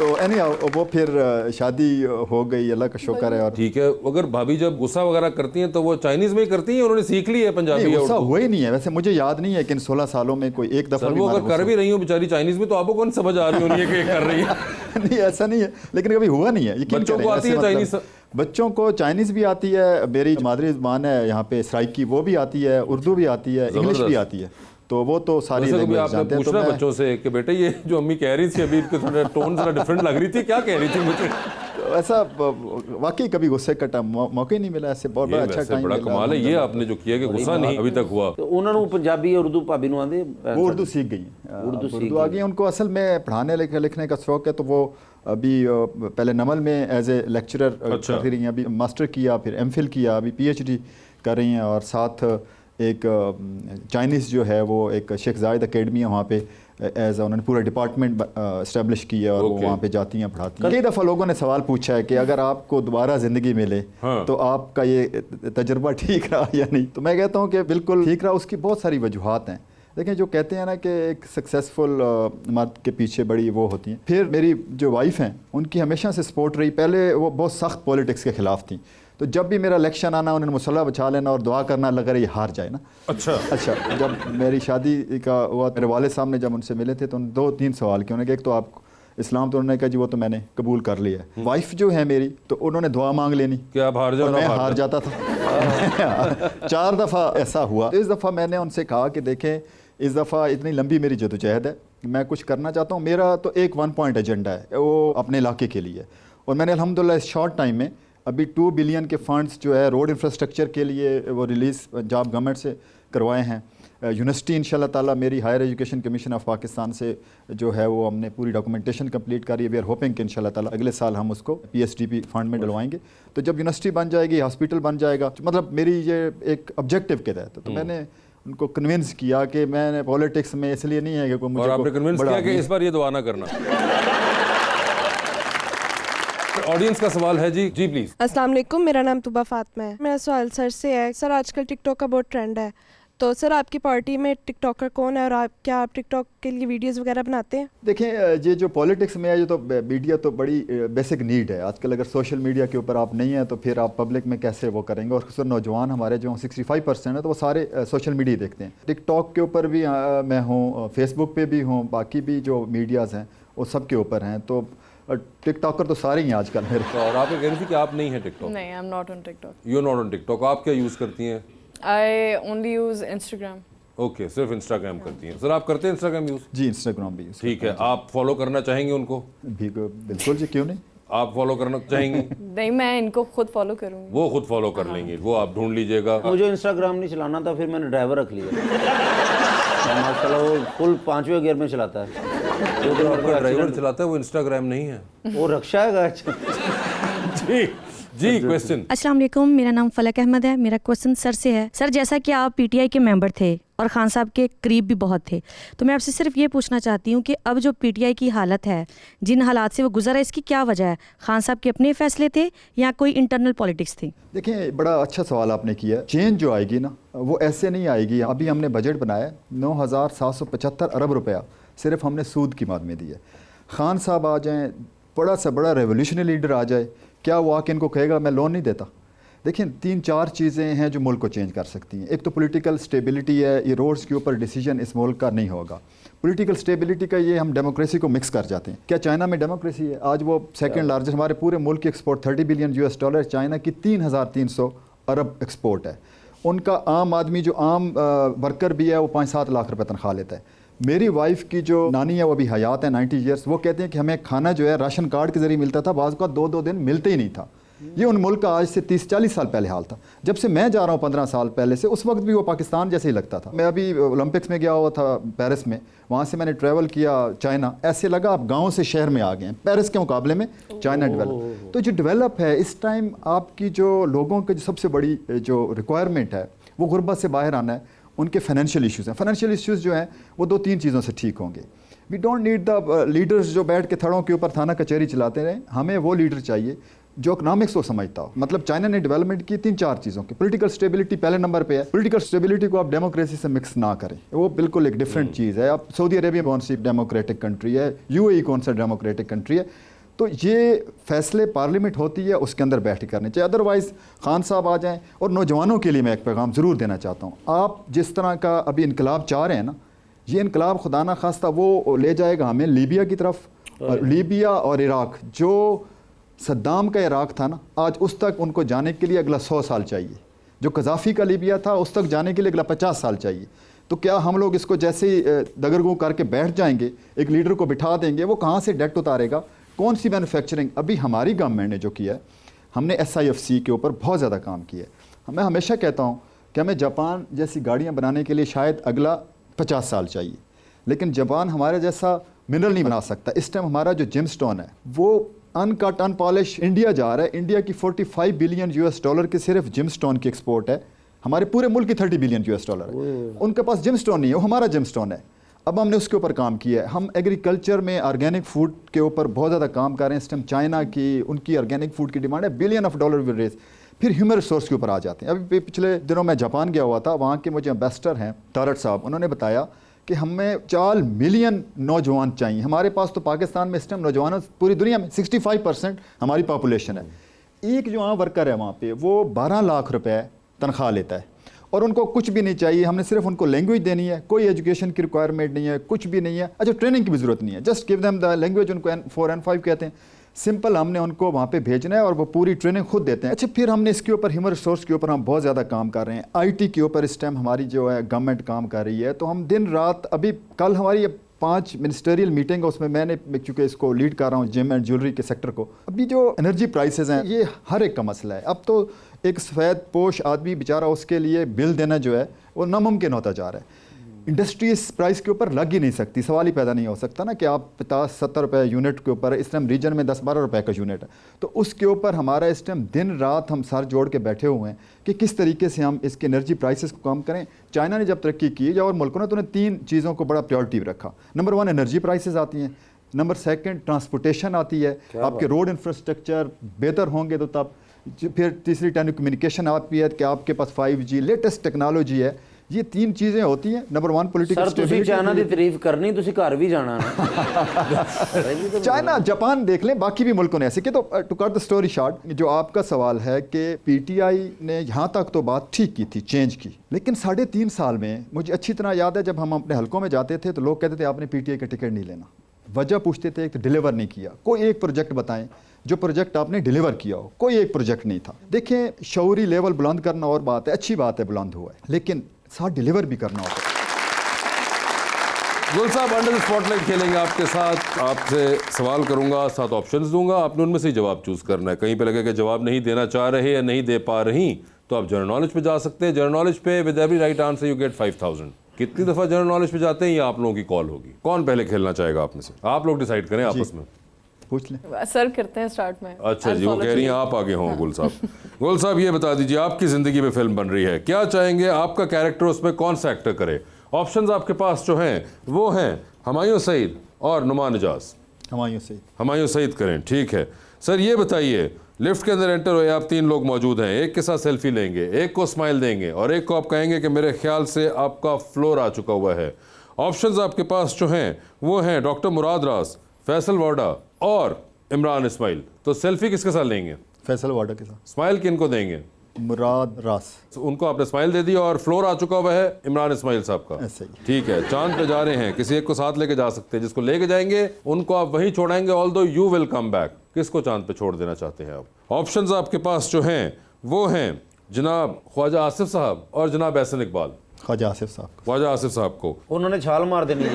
[SPEAKER 4] तो एनी वो फिर शादी हो गई, अल्लाह का शुक्र है। और
[SPEAKER 1] ठीक है, अगर भाभी जब गुस्सा वगैरह करती हैं तो वो चाइनीज में ही करती हैं, उन्होंने सीख ली है पंजाबी
[SPEAKER 4] नहीं,
[SPEAKER 1] या
[SPEAKER 4] गुस्सा
[SPEAKER 1] उर्दू?
[SPEAKER 4] हुआ ही नहीं है। वैसे मुझे याद नहीं है कि इन 16 सालों में कोई एक दफ़ा
[SPEAKER 1] सर
[SPEAKER 4] भी
[SPEAKER 1] वो
[SPEAKER 4] हमारा
[SPEAKER 1] अगर कर भी रही हो बेचारी चाइनीज में, तो आपको कौन समझ आ रही होनी है कि ये कर रही है?
[SPEAKER 4] नहीं ऐसा नहीं है, लेकिन कभी हुआ नहीं है। यकीन
[SPEAKER 1] बच्चों
[SPEAKER 4] करें,
[SPEAKER 1] को आती
[SPEAKER 4] ऐसे
[SPEAKER 1] है
[SPEAKER 4] मतलब
[SPEAKER 1] चाइनीज?
[SPEAKER 4] बच्चों को चाइनीज़ भी आती है, मेरी मादरी ज़बान है यहाँ पे सराइकी, वो भी आती है, उर्दू भी आती है, इंग्लिश भी आती है। तो वो तो सारी
[SPEAKER 1] वैसे कभी
[SPEAKER 4] लैंग्वेज
[SPEAKER 1] आपने
[SPEAKER 4] जानते हैं। तो
[SPEAKER 1] पूछना
[SPEAKER 4] मैं-
[SPEAKER 1] बच्चों से कि बेटे ये जो अम्मी कह रही थी अभी, इनके थोड़ा टोन जरा डिफरेंट लग रही थी, क्या कह रही थी मुझे?
[SPEAKER 4] तो ऐसा वाकई कभी गुस्से का मौका ही नहीं मिला। ऐसे बहुत
[SPEAKER 1] ये
[SPEAKER 4] बड़ा अच्छा
[SPEAKER 1] वैसे
[SPEAKER 4] टाइम
[SPEAKER 1] बड़ा कमाल है ये आपने जो किया कि गुस्सा नहीं अभी तक हुआ।
[SPEAKER 3] तो उन्होंने पंजाबी और उर्दू भाभी नु आंदे?
[SPEAKER 4] वो उर्दू सीख गई हैं।
[SPEAKER 3] उर्दू सीख
[SPEAKER 4] उर्दू आ गई हैं। उनको असल में पढ़ाने लिखने का शौक है, तो वो अभी पहले नमल में एज ए लेक्चरर
[SPEAKER 1] अच्छा।
[SPEAKER 4] कर रही हैं, अभी मास्टर किया, फिर एमफिल किया, अभी पीएचडी कर रही हैं। और साथ एक चाइनीज़ जो है वो एक शेख जायद अकेडमी है वहाँ पे, एज उन्होंने पूरा डिपार्टमेंट इस्टेब्लिश किया और वो
[SPEAKER 1] Okay.
[SPEAKER 4] वहाँ पे जाती हैं, पढ़ाती हैं। कई दफ़ा लोगों ने सवाल पूछा है कि अगर आपको दोबारा ज़िंदगी मिले
[SPEAKER 1] हाँ।
[SPEAKER 4] तो आपका ये तजुर्बा ठीक रहा या नहीं। तो मैं कहता हूँ कि बिल्कुल ठीक रहा। उसकी बहुत सारी वजूहात हैं। लेकिन जो कहते हैं ना कि एक सक्सेसफुल मर्द के पीछे बड़ी वो होती हैं। फिर मेरी जो वाइफ हैं उनकी हमेशा से सपोर्ट रही। पहले वो बहुत सख्त पॉलिटिक्स के ख़िलाफ़ थी, तो जब भी मेरा इलेक्शन आना उन्होंने मुसल्ला बचा लेना और दुआ करना लगा ये हार जाए ना।
[SPEAKER 1] अच्छा,
[SPEAKER 4] जब मेरी शादी का हुआ, मेरे वालिद साहब ने जब उनसे मिले थे तो उन्होंने 2-3 सवाल किए। उन्होंने कहा एक तो आप इस्लाम, तो उन्होंने कहा जी वो तो मैंने कबूल कर लिया है। वाइफ जो है मेरी, तो उन्होंने दुआ मांग लेनी
[SPEAKER 1] क्या आप हार जाओ
[SPEAKER 4] और
[SPEAKER 1] ना
[SPEAKER 4] मैं
[SPEAKER 1] हार
[SPEAKER 4] हार जाता था। 4 दफ़ा ऐसा हुआ। इस दफ़ा मैंने उनसे कहा कि देखें इस दफ़ा इतनी लंबी मेरी जदोजहद है, मैं कुछ करना चाहता हूँ। मेरा तो एक 1 पॉइंट एजेंडा है, वो अपने इलाके के लिए। और मैंने अल्हम्दुलिल्लाह इस शॉर्ट टाइम में अभी 2 बिलियन के फंड्स जो है रोड इंफ्रास्ट्रक्चर के लिए वो रिलीज़ पंजाब गवर्नमेंट से करवाए हैं। यूनिवर्सिटी इंशाल्लाह ताला मेरी higher education commission of Pakistan से जो है वो हमने पूरी डॉक्यूमेंटेशन कंप्लीट करी है। वी आर होपिंग कि इंशाल्लाह ताला अगले साल हम उसको PSDP फंड में डलवाएंगे। तो जब यूनिवर्सिटी बन जाएगी, हॉस्पिटल बन जाएगा, मतलब मेरी ये एक ऑब्जेक्टिव के तहत, तो मैंने उनको कन्विंस किया कि मैंने पॉलिटिक्स में इसलिए नहीं है कि कोई मुझे
[SPEAKER 1] और आपने कन्विंस
[SPEAKER 4] बड़ा
[SPEAKER 1] किया कि इस बार ये दुआ ना करना। ऑडियंस का सवाल है जी प्लीज।
[SPEAKER 8] अस्सलाम वालेकुम, मेरा नाम तुबा फातिमा है। मेरा सवाल सर से है। सर आजकल टिकटॉक का बहुत ट्रेंड है, तो सर आपकी पार्टी में टिकटॉकर कौन है और क्या आप टिकटॉक के लिए वीडियोस वगैरह बनाते हैं?
[SPEAKER 4] देखें, ये जो पॉलिटिक्स में है, ये तो मीडिया तो बड़ी बेसिक नीड है आजकल। अगर सोशल मीडिया के ऊपर आप नहीं हैं तो फिर आप पब्लिक में कैसे वो करेंगे। और खासकर नौजवान हमारे जो 65% है तो वो सारे सोशल मीडिया देखते हैं। टिकटॉक के ऊपर भी मैं हूँ, फेसबुक पे भी हूँ, बाकी भी जो मीडियाज़ हैं वो सब के ऊपर हैं। तो टिकटॉकर तो सारे ही हैं आजकल मेरे।
[SPEAKER 1] और आप कह रही थी कि आप नहीं है टिकटॉक?
[SPEAKER 5] नहीं, I am not on TikTok.
[SPEAKER 1] You are not on TikTok. आप क्या यूज़ करती हैं?
[SPEAKER 5] I only use Instagram.
[SPEAKER 1] Okay, सिर्फ इंस्टाग्राम करती हैं। सर आप करते हैं इंस्टाग्राम यूज़?
[SPEAKER 4] जी, इंस्टाग्राम भी यूज़।
[SPEAKER 1] ठीक है, आप फॉलो करना चाहेंगे उनको?
[SPEAKER 4] बिल्कुल जी, क्यों नहीं।
[SPEAKER 1] आप फॉलो करना चाहेंगी?
[SPEAKER 5] नहीं, मैं इनको खुद फॉलो करूँगी।
[SPEAKER 1] वो खुद फॉलो कर लेंगे, वो आप ढूंढ लीजिएगा।
[SPEAKER 3] मुझे इंस्टाग्राम नहीं चलाना था, फिर मैंने ड्राइवर रख लिया। माशाल्लाह वो फुल 5वें गियर में चलाता है।
[SPEAKER 1] आपका ड्राइवर चलाता है, वो इंस्टाग्राम नहीं है।
[SPEAKER 3] वो रक्षा है गाइस।
[SPEAKER 1] जी क्वेश्चन।
[SPEAKER 9] अस्सलाम वालेकुम, मेरा नाम फलक अहमद है। मेरा क्वेश्चन सर से है। सर जैसा कि आप PTI के मेंबर थे और खान साहब के करीब भी बहुत थे। तो मैं आपसे सिर्फ ये पूछना चाहती हूँ कि अब जो पीटीआई की हालत है, जिन हालात से वो गुजरा है, इसकी क्या वजह है? खान साहब के अपने फैसले थे या कोई इंटरनल पॉलिटिक्स थी?
[SPEAKER 4] देखिए, बड़ा अच्छा सवाल आपने किया। चेंज जो आएगी ना, वो ऐसे नहीं आएगी। अभी हमने बजट बनाया 9,775 अरब रुपया सिर्फ हमने सूद की मद में दी है। खान साहब आ जाएं, बड़ा सा बड़ा रेवोल्यूशनरी लीडर आ जाए, क्या वो आके इनको कहेगा मैं लोन नहीं देता? देखिए, 3-4 चीज़ें हैं जो मुल्क को चेंज कर सकती हैं। एक तो पॉलिटिकल स्टेबिलिटी है, ये रोड्स के ऊपर डिसीजन इस मुल्क का नहीं होगा। पॉलिटिकल स्टेबिलिटी का ये हम डेमोक्रेसी को मिक्स कर जाते हैं। क्या चाइना में डेमोक्रेसी है? आज वो सेकंड लार्जेस्ट, हमारे पूरे मुल्क की export 30 billion US dollar, China की 3,300 अरब एक्सपोर्ट है। उनका आम आदमी जो आम वर्कर भी है वो 5-7 लाख रुपए तनख्वाह लेता है। मेरी वाइफ की जो नानी है वो अभी हयात है, 90 ईयर्स, वो कहते हैं कि हमें खाना जो है राशन कार्ड के जरिए मिलता था, बाज़ का 2-2 दिन मिलते ही नहीं था। ये उन मुल्क का आज से 30-40 साल पहले हाल था। जब से मैं जा रहा हूँ 15 साल पहले से, उस वक्त भी वो पाकिस्तान जैसे ही लगता था। मैं अभी ओलंपिक्स में गया हुआ था पेरिस में, वहाँ से मैंने ट्रैवल किया चाइना, ऐसे लगा आप गाँव से शहर में आ गए हैं। पेरिस के मुकाबले में चाइना डेवलप, तो जो डेवलप है इस टाइम, आपकी जो लोगों की जो सबसे बड़ी जो रिक्वायरमेंट है वो गुर्बत से बाहर आना है। उनके फाइनेंशियल इश्यूज़ हैं। फाइनेंशियल इश्यूज़ जो हैं वो 2-3 चीज़ों से ठीक होंगे। We don't need the leaders जो बैठ के थड़ों के ऊपर थाना कचहरी चलाते रहे। हमें वो लीडर चाहिए जो इकोनॉमिक्स को समझता हो। मतलब चाइना ने डेवलपमेंट की 3-4 चीज़ों की। पॉलिटिकल स्टेबिलिटी पहले नंबर पे है। पॉलिटिकल स्टेबिलिटी को आप डेमोक्रेसी से मिक्स ना करें, वो बिल्कुल एक डिफरेंट चीज़ है। अब सऊदी अरेबिया कौन सी डेमोक्रेटिक कंट्री है, UAE कौन सा डेमोक्रेटिक कंट्री है, तो ये फैसले पार्लियामेंट होती है उसके अंदर बैठ के करने चाहिए। अदरवाइज़ खान साहब आ जाएं। और नौजवानों के लिए मैं एक पैगाम ज़रूर देना चाहता हूँ। आप जिस तरह का अभी इनकलाब चाह रहे हैं ना, ये इनकलाब खुदा ना खास्ता वो ले जाएगा हमें लीबिया की तरफ। और लीबिया और इराक, जो सद्दाम का इराक था ना, आज उस तक उनको जाने के लिए अगला 100 साल चाहिए। जो कज़ाफ़ी का लीबिया था उस तक जाने के लिए अगला 50 साल चाहिए। तो क्या हम लोग इसको जैसे ही दगरगू करके बैठ जाएंगे, एक लीडर को बिठा देंगे, वो कहाँ से डेट उतारेगा? कौन सी मैन्युफैक्चरिंग? अभी हमारी गवर्नमेंट ने जो किया है, हमने SIFC के ऊपर बहुत ज़्यादा काम किया है। मैं हमेशा कहता हूँ कि हमें जापान जैसी गाड़ियाँ बनाने के लिए शायद अगला 50 साल चाहिए, लेकिन जापान हमारे जैसा मिनरल नहीं बना सकता। इस टाइम हमारा जो जिमस्टोन है वो अनकट अनपॉलिश इंडिया जा रहा है। इंडिया की 45 बिलियन US डॉलर की सिर्फ जिमस्टोन की एक्सपोर्ट है। हमारे पूरे मुल्क की 30 बिलियन US डॉलर है। उनके पास जिमस्टोन नहीं है, वो हमारा जिमस्टोन है। अब हमने उसके ऊपर काम किया है। हम एग्रीकल्चर में ऑर्गेनिक फूड के ऊपर बहुत ज़्यादा काम कर रहे हैं। इस टाइम चाइना की, उनकी ऑर्गेनिक फूड की डिमांड है, billion of dollar will raise. फिर ह्यूमन रिसोर्स के ऊपर आ जाते हैं। अभी पिछले दिनों मैं जापान गया हुआ था, वहाँ के मुझे एम्बेसडर हैं तारट साहब, उन्होंने बताया कि हमें 4 मिलियन नौजवान चाहिए। हमारे पास तो पाकिस्तान में इस टाइम नौजवानों, पूरी दुनिया में 65% हमारी पॉपुलेशन है। एक जो वहाँ वर्कर है वहाँ पे, वो 12 लाख रुपए तनख्वाह लेता है और उनको कुछ भी नहीं चाहिए। हमने सिर्फ उनको लैंग्वेज देनी है, कोई एजुकेशन की रिक्वायरमेंट नहीं है, कुछ भी नहीं है। अच्छा, ट्रेनिंग की भी ज़रूरत नहीं है, just give them the language. उनको N4 N5 कहते हैं। सिंपल हमने उनको वहाँ पे भेजना है और वो पूरी ट्रेनिंग खुद देते हैं। अच्छा, फिर हमने इसके ऊपर ह्यूमन रिसोर्स के ऊपर हम बहुत ज़्यादा काम कर रहे हैं। IT के ऊपर इस टाइम हमारी जो है गवर्नमेंट काम कर रही है। तो हम दिन रात, अभी कल हमारी 5 मिनिस्टरियल मीटिंग है, उसमें मैंने चूँकि इसको लीड कर रहा हूँ जिम एंड ज्वेलरी के सेक्टर को। अभी जो एनर्जी प्राइसेस हैं ये हर एक का मसला है। अब तो एक सफ़ेद पोश आदमी बेचारा, उसके लिए बिल देना जो है वो नामुमकिन होता जा रहा है। इंडस्ट्री इस प्राइस के ऊपर लग ही नहीं सकती। सवाल ही पैदा नहीं हो सकता ना कि आप 50-70 रुपये यूनिट के ऊपर, इस टाइम रीजन में 10-12 रुपये का यूनिट है, तो उसके ऊपर हमारा इस टाइम दिन रात हम सर जोड़ के बैठे हुए हैं कि किस तरीके से हम इसके एनर्जी प्राइसेस को कम करें। चाइना ने जब तरक्की की या और मुल्कों ने, तो उन्हें 3 चीज़ों को बड़ा प्रायोरिटी रखा। नंबर 1 एनर्जी प्राइसेस आती हैं, नंबर 2 ट्रांसपोर्टेशन आती है, आपके रोड इंफ्रास्ट्रक्चर बेहतर होंगे तो तब, फिर तीसरी टेलीकम्युनिकेशन आती है कि आपके पास 5G लेटेस्ट टेक्नोलॉजी है। ये 3 चीज़ें होती हैं। Number 1 political
[SPEAKER 3] stability. चाइना की तारीफ करनी, तुसी घर भी जाना ना।
[SPEAKER 4] चाइना, जापान देख लें, बाकी भी मुल्कों ने ऐसे कि। तो to cut the story short, जो आपका सवाल है कि PTI ने यहाँ तक तो बात ठीक की थी, चेंज की, लेकिन 3.5 साल में मुझे अच्छी तरह याद है जब हम अपने हलकों में जाते थे तो लोग कहते थे आपने PTI का टिकट नहीं लेना। वजह पूछते थे, एक तो डिलीवर नहीं किया। कोई एक प्रोजेक्ट बताएं जो प्रोजेक्ट आपने डिलीवर किया हो। कोई एक प्रोजेक्ट नहीं था। देखें, शऊरी लेवल बुलंद करना और बात है, अच्छी बात है बुलंद हुआ है, लेकिन साथ डिलीवर भी करना होता है।
[SPEAKER 1] गुल साहब, अंडर द स्पॉटलाइट खेलेंगे आपके साथ। आपसे सवाल करूंगा, 7 ऑप्शंस दूंगा, आपने उनमें से ही जवाब चूज करना है। कहीं पे लगे कि जवाब नहीं देना चाह रहे या नहीं दे पा रही, तो आप जनरल नॉलेज पे जा सकते हैं। जनरल नॉलेज पे with every right answer you get 5000। कितनी दफ़ा जनरल नॉलेज पे जाते हैं ये आप लोगों की कॉल होगी। कौन पहले खेलना चाहेगा आप में से? आप लोग डिसाइड करें आपस में।
[SPEAKER 4] पूछ लें।
[SPEAKER 5] सर करते हैं स्टार्ट में।
[SPEAKER 1] अच्छा जी, वो कह रही हैं आप आगे हों। गुल साहब, गुल साहब ये बता दीजिए, आपकी ज़िंदगी में फिल्म बन रही है, क्या चाहेंगे आपका कैरेक्टर उसमें कौन सा एक्टर करे? ऑप्शंस आपके पास जो हैं वो हैं हुमायूं सईद और नुमान इजाज। हुमायूं सईद करें, ठीक है। सर ये बताइए, लिफ्ट के अंदर एंटर हुए आप, 3 लोग मौजूद हैं, एक के साथ सेल्फी लेंगे, एक को स्माइल देंगे और एक को आप कहेंगे कि मेरे ख्याल से आपका फ्लोर आ चुका हुआ है। ऑप्शंस आपके पास जो हैं वो हैं डॉक्टर मुराद रास, फैसल वाडा और इमरान इस्माइल। तो सेल्फी किसके साथ लेंगे?
[SPEAKER 4] फैसल वाडा के साथ।
[SPEAKER 1] स्माइल किनको देंगे?
[SPEAKER 4] मुराद रास।
[SPEAKER 1] उनको आपने स्माइल दे दी और फ्लोर आ चुका हुआ है इमरान इस्माइल साहब का।
[SPEAKER 4] ऐसा ही।
[SPEAKER 1] ठीक है, चांद पे जा रहे हैं, किसी एक को साथ लेके जा सकते हैं, जिसको लेके जाएंगे उनको आप वहीं छोड़ाएंगे, although you will come back. किसको चांद पे छोड़ देना चाहते हैं आप? ऑप्शंस आपके पास जो हैं वो हैं जनाब ख्वाजा आसिफ साहब और जनाब एहसन इकबाल।
[SPEAKER 4] ख्वाजा आसिफ साहब।
[SPEAKER 1] ख्वाजा आसिफ साहब को
[SPEAKER 3] उन्होंने छाल मार देनी है,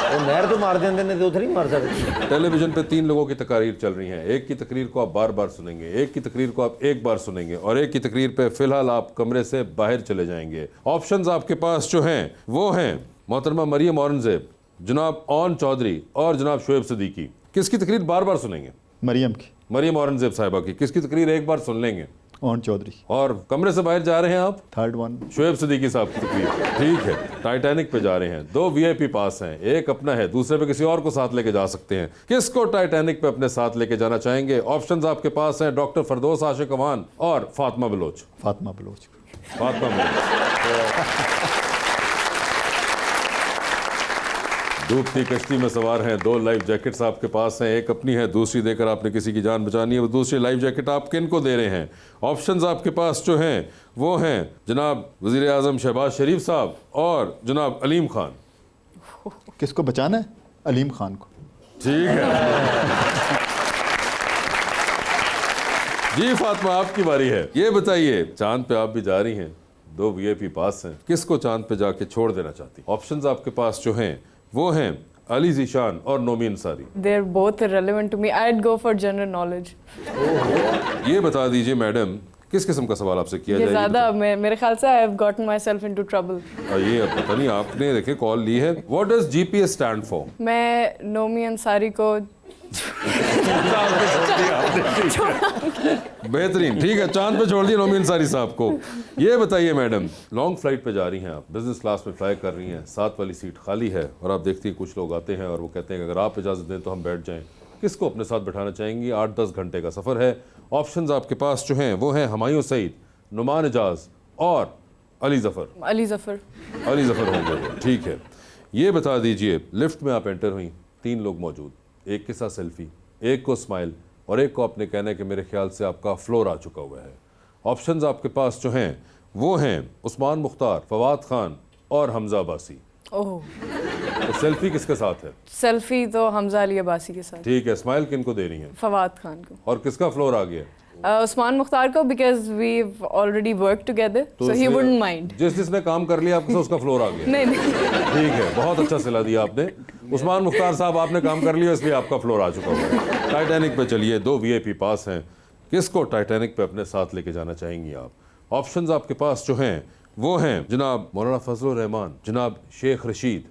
[SPEAKER 3] वो नहर तो मार देंगे, नहीं तो उधर ही मार सकते।
[SPEAKER 1] टेलीविजन पे 3 लोगों की तकरीर चल रही हैं, एक की तकरीर को आप बार बार सुनेंगे, एक की तकरीर को आप एक बार सुनेंगे और एक की तकरीर पे फिलहाल आप कमरे से बाहर चले जाएंगे। ऑप्शंस आपके पास जो हैं वो हैं मोहतरमा मरियम औरंगजेब, जनाब ओन चौधरी और जनाब शोएब सिद्दीकी। किसकी तकरीर बार बार सुनेंगे?
[SPEAKER 4] मरियम की।
[SPEAKER 1] मरियम औरंगजेब साहिबा की। किसकी तकरीर एक बार सुन लेंगे?
[SPEAKER 4] ओन चौधरी।
[SPEAKER 1] और कमरे से बाहर जा रहे हैं आप?
[SPEAKER 4] थर्ड वन
[SPEAKER 1] शोएब सिद्दीकी साहब की तकरीर। ठीक है, टाइटैनिक पे जा रहे हैं, 2 VIP पास हैं, एक अपना है, दूसरे पे किसी और को साथ लेके जा सकते हैं। किसको टाइटैनिक पे अपने साथ लेके जाना चाहेंगे? ऑप्शंस आपके पास हैं डॉक्टर फरदौस आशिक अवान और फातिमा बलोच।
[SPEAKER 4] फातिमा बलोच।
[SPEAKER 1] फातिमा बलोच। डूबती कश्ती में सवार हैं, 2 लाइफ जैकेट्स आपके पास हैं, एक अपनी है, दूसरी देकर आपने किसी की जान बचानी है। वो दूसरी लाइफ जैकेट आप किन को दे रहे हैं? ऑप्शंस आपके पास जो हैं वो हैं जनाब वज़ीर आज़म शहबाज शरीफ साहब और जनाब अलीम खान।
[SPEAKER 4] किसको बचाना है? अलीम खान को।
[SPEAKER 1] ठीक है जी, फातिमा आपकी बारी है। ये बताइए, चांद पे आप भी जा रही हैं, 2 VIP पास हैं, किसको चांद पे जाके छोड़ देना चाहती? ऑप्शंस आपके पास जो हैं वो हैं अली ज़ीशान और Nomi Ansari.
[SPEAKER 5] They are both irrelevant to me. I'd go for general knowledge.
[SPEAKER 1] ये बता दीजिए मैडम, किस किस्म का सवाल आपसे किया
[SPEAKER 5] ये
[SPEAKER 1] जाए?
[SPEAKER 5] ज़्यादा मेरे ख्याल से I have gotten myself into trouble.
[SPEAKER 1] ये अब पता नहीं, आपने देखे कॉल ली है। What does GPS stand for?
[SPEAKER 5] मैं नोमी अंसारी को
[SPEAKER 1] बेहतरीन, ठीक है, चांद पे छोड़ दिया नोमी अंसारी साहब को। ये बताइए मैडम, लॉन्ग फ्लाइट पे जा रही हैं आप, बिजनेस क्लास में फ्लाई कर रही हैं, 7 वाली सीट खाली है और आप देखती हैं कुछ लोग आते हैं और वो कहते हैं कि अगर आप इजाज़त दें तो हम बैठ जाएं। किसको अपने साथ बैठाना चाहेंगी? 8-10 घंटे का सफ़र है। ऑप्शंस आपके पास जो हैं वो हैं हुमायूं सईद, नुमान इजाज और अली ज़फ़र।
[SPEAKER 5] अली ज़फ़र।
[SPEAKER 1] अली ज़फ़र होंगे वो, ठीक है। ये बता दीजिए, लिफ्ट में आप एंटर हुई, 3 लोग मौजूद, एक के साथ सेल्फी, एक को स्माइल और एक को अपने कहने के मेरे ख्याल से आपका फ्लोर आ चुका हुआ है। ऑप्शंस आपके पास जो हैं वो हैं उस्मान मुख्तार, फवाद खान और हमजा अब्बासी।
[SPEAKER 5] ओह,
[SPEAKER 1] तो सेल्फी किसके साथ है?
[SPEAKER 5] सेल्फी तो हमजा अली अब्बासी के साथ।
[SPEAKER 1] ठीक है, स्माइल किनको दे रही हैं?
[SPEAKER 5] फवाद खान को।
[SPEAKER 1] और किसका फ्लोर आ गया?
[SPEAKER 5] उस्मान मुख्तार को, because we've already worked together, so he wouldn't mind.
[SPEAKER 1] जिसने काम कर लिया आपके साथ उसका फ्लोर आ गया।
[SPEAKER 5] नहीं
[SPEAKER 1] ठीक है, बहुत अच्छा सिला दिया आपने। उस्मान मुख्तार साहब, आपने काम कर लिया इसलिए आपका फ्लोर आ चुका हुआ है। टाइटैनिक पे चलिए, 2 VIP पास हैं, किसको टाइटैनिक पे अपने साथ लेके जाना चाहेंगी आप? ऑप्शंस आपके पास जो हैं वो हैं जनाब मौलाना फजलुर रहमान, जनाब शेख रशीद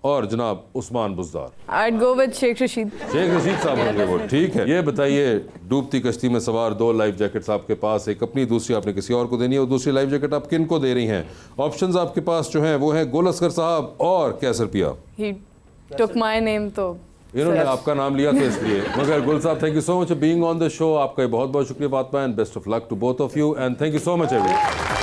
[SPEAKER 1] और जनाब Usman Buzdar.
[SPEAKER 5] I'd go with Sheikh Rashid.
[SPEAKER 1] Sheikh Rashid साहब होंगे वो, ठीक है। ये बताइए, डूबती कश्ती में सवार, 2 लाइफ जैकेट्स आपके पास, एक अपनी, दूसरी आपने किसी और को देनी है, और दूसरी लाइफ जैकेट आप किन को दे रही हैं? ऑप्शंस आपके पास जो हैं वो हैं गुल असगर साहब और कैसर पिया।
[SPEAKER 5] He took my name, तो
[SPEAKER 1] इन्होंने आपका नाम लिया तो इसलिए। मगर Gul Sahab, thank you so much for being on the show. आपका बहुत बहुत शुक्रिया Fatima, and best of luck to both of you, and thank you so much everyone.